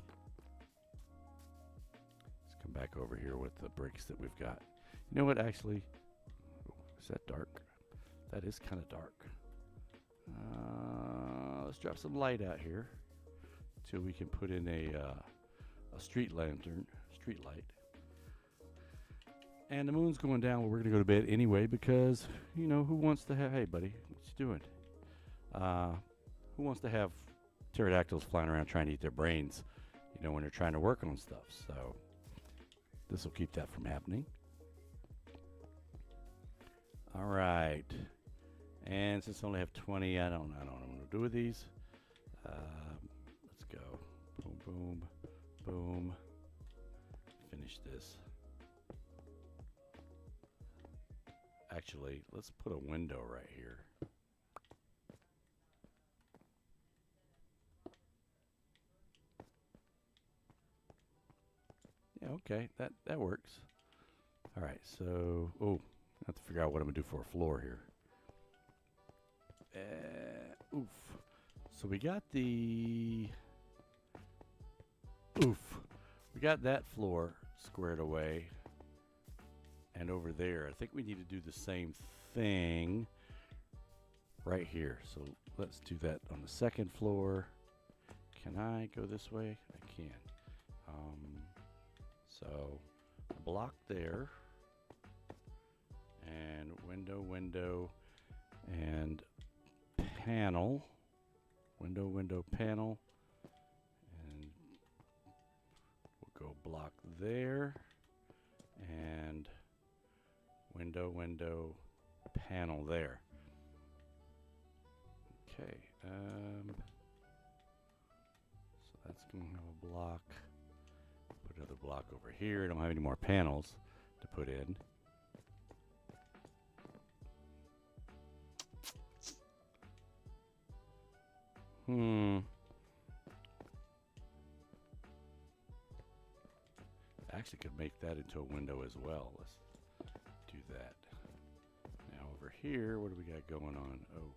let's come back over here with the bricks that we've got. You know what, actually, is that dark? That is kind of dark. Let's drop some light out here till we can put in a street lantern, street light. And the moon's going down, but we're gonna go to bed anyway because, you know, who wants to have, hey buddy, what you doing? Who wants to have pterodactyls flying around trying to eat their brains, you know, when they're trying to work on stuff? So this will keep that from happening. All right. And since I only have 20, I don't know what I'm gonna do with these. Let's go. Boom, boom, boom. Finish this. Actually, let's put a window right here. Yeah, okay, that works. All right, so, I have to figure out what I'm gonna do for a floor here. Oof. So we got the, we got that floor squared away. And over there, I think we need to do the same thing right here. So let's do that on the second floor. Can I go this way? I can. So block there, and window, and panel, window, panel, and we'll go block there, and window, panel there. Okay, so that's going to have a block. Put another block over here. I don't have any more panels to put in. Actually could make that into a window as well. Let's do that. Now over here, what do we got going on? Oh,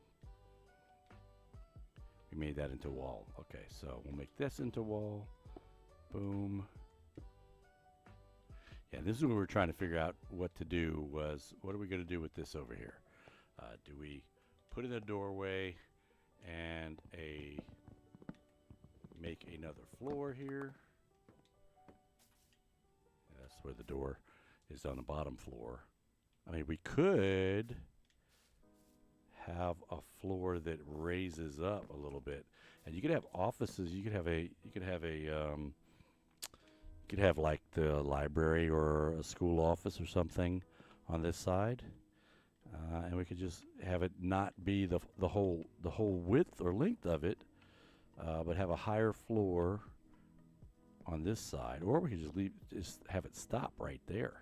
we made that into a wall. Okay, so we'll make this into wall. Boom. Yeah, this is what we were trying to figure out what to do was, what are we going to do with this over here? Do we put in a doorway and make another floor here? That's where the door is on the bottom floor. I mean, we could have a floor that raises up a little bit, and you could have offices. You could have like the library or a school office or something on this side, and we could just have it not be the whole width or length of it, but have a higher floor on this side, or we could just have it stop right there.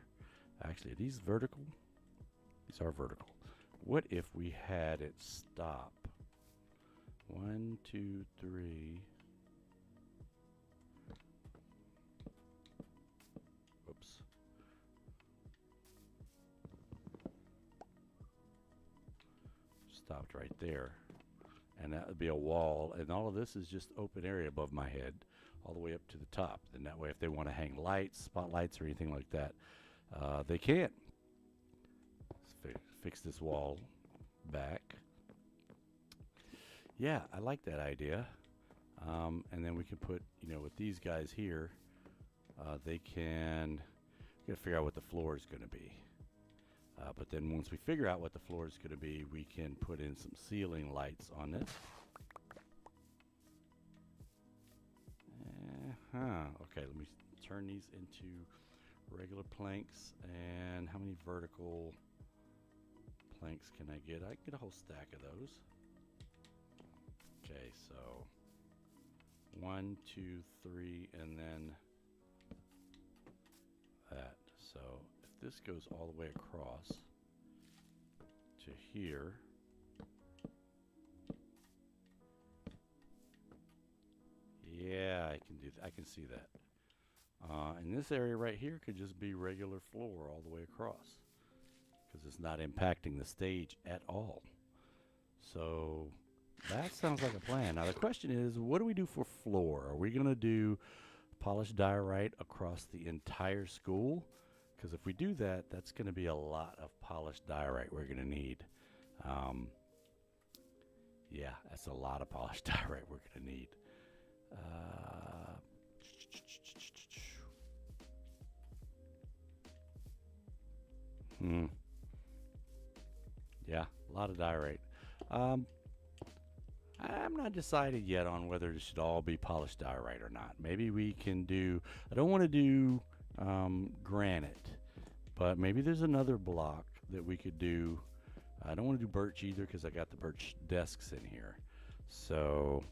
Actually, are these vertical? These are vertical. What if we had it stop? 1, 2, 3. Whoops. Stopped right there. And that would be a wall, and all of this is just open area above my head, all the way up to the top. And that way, if they want to hang lights, spotlights, or anything like that, they can. Let's fix this wall back. Yeah, I like that idea. And then we can put, you know, with these guys here, they can, we gotta figure out what the floor is going to be. But then once we figure out what the floor is going to be, we can put in some ceiling lights on this. Okay, let me turn these into regular planks. And how many vertical planks can I get? I can get a whole stack of those. Okay, so 1, 2, 3, and then that. So if this goes all the way across to here, yeah, I can do I can see that. And this area right here could just be regular floor all the way across. because it's not impacting the stage at all. So that sounds like a plan. Now the question is, what do we do for floor? Are we going to do polished diorite across the entire school? Because if we do that, that's going to be a lot of polished diorite we're going to need. Yeah, that's a lot of polished diorite we're going to need. Yeah, a lot of diorite. Um, I'm not decided yet on whether it should all be polished diorite or not. Maybe we can do, I don't want to do granite, but maybe there's another block that we could do. I don't want to do birch either because I got the birch desks in here. So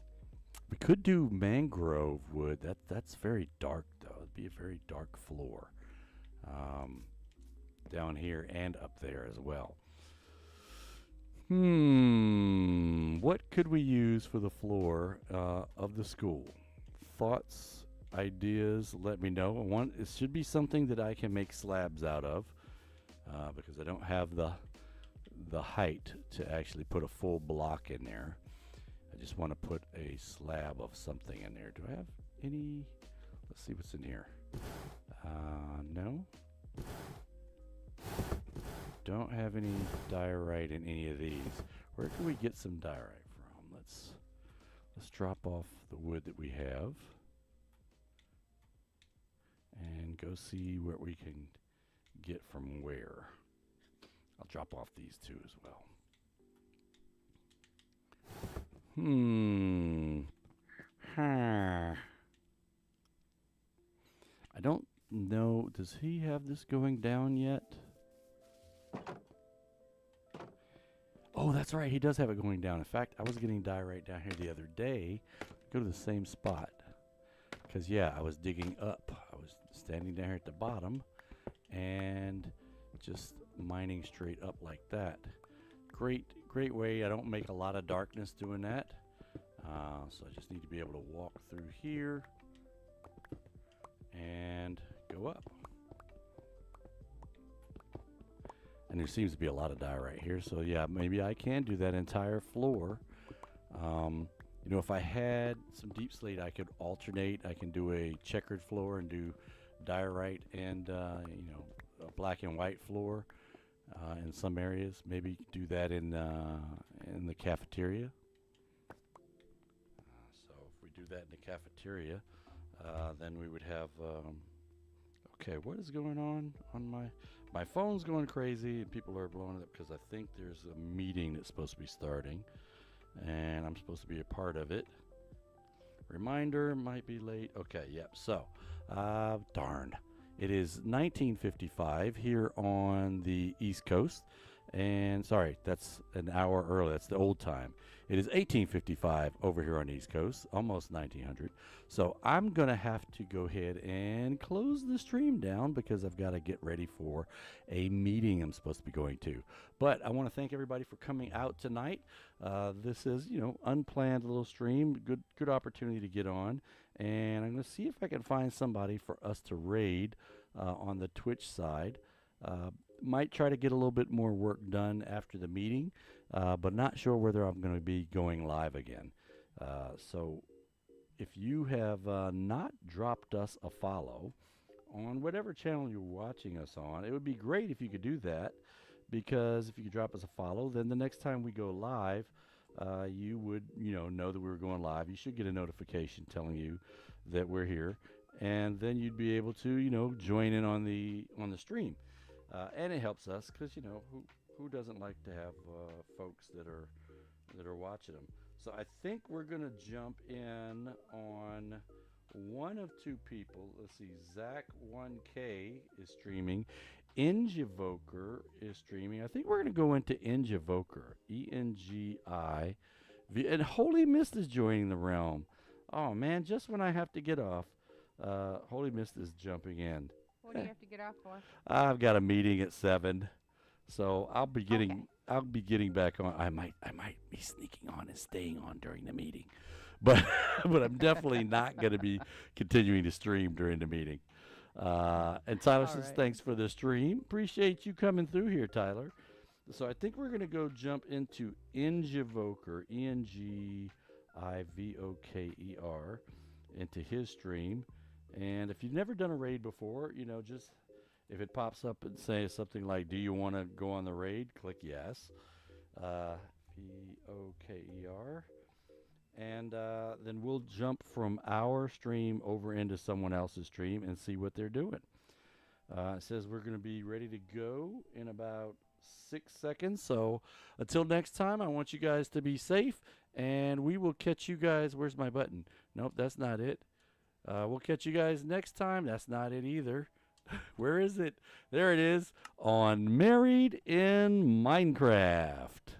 we could do mangrove wood. That's very dark though. It'd be a very dark floor down here and up there as well. What could we use for the floor of the school? Thoughts, ideas, let me know. It should be something that I can make slabs out of because I don't have the height to actually put a full block in there. I just want to put a slab of something in there. Do I have any? Let's see what's in here. No. Don't have any diorite in any of these. Where can we get some diorite from? Let's drop off the wood that we have and go see what we can get from where. I'll drop off these two as well. I don't know. Does he have this going down yet? Oh, that's right. He does have it going down. In fact, I was getting diorite down here the other day. Go to the same spot. Because, yeah, I was digging up. I was standing down here at the bottom and just mining straight up like that. Great way. I don't make a lot of darkness doing that. So I just need to be able to walk through here and go up. And there seems to be a lot of diorite here, so yeah, maybe I can do that entire floor. You know, if I had some deep slate, I could alternate. I can do a checkered floor and do diorite and you know, a black and white floor in some areas. Maybe do that in the cafeteria. So if we do that in the cafeteria, then we would have. Okay, what is going on my phone's going crazy and people are blowing it up because I think there's a meeting that's supposed to be starting and I'm supposed to be a part of it. Reminder, might be late. Okay, yep. So, darn. It is 19:55 here on the East Coast. And sorry, that's an hour early. That's the old time. It is 18:55 over here on the East Coast, almost 1900. So I'm going to have to go ahead and close the stream down because I've got to get ready for a meeting I'm supposed to be going to. But I want to thank everybody for coming out tonight. This is, you know, unplanned little stream. Good opportunity to get on. And I'm going to see if I can find somebody for us to raid on the Twitch side. Might try to get a little bit more work done after the meeting, but not sure whether I'm going to be going live again. So if you have not dropped us a follow on whatever channel you're watching us on, it would be great if you could do that, because if you could drop us a follow, then the next time we go live, you would know that we were going live. You should get a notification telling you that we're here, and then you'd be able to join in on the stream. And it helps us because, who doesn't like to have folks that are watching them. So I think we're going to jump in on one of two people. Let's see. Zach1K is streaming. Engivoker is streaming. I think we're going to go into Engivoker. E-N-G-I. And Holy Mist is joining the realm. Oh, man, just when I have to get off, Holy Mist is jumping in. What do you have to get off for? I've got a meeting at 7, so I'll be getting back on. I might be sneaking on and staying on during the meeting, but I'm definitely not going to be continuing to stream during the meeting. And Tyler All says, right. thanks for the stream. Appreciate you coming through here, Tyler. So I think we're going to go jump into Engivoker, Engivoker, into his stream. And if you've never done a raid before, just if it pops up and says something like, do you want to go on the raid? Click yes. Voker. And then we'll jump from our stream over into someone else's stream and see what they're doing. It says we're going to be ready to go in about 6 seconds. So until next time, I want you guys to be safe, and we will catch you guys. Where's my button? Nope, that's not it. We'll catch you guys next time. That's not it either. Where is it? There it is on Married in Minecraft.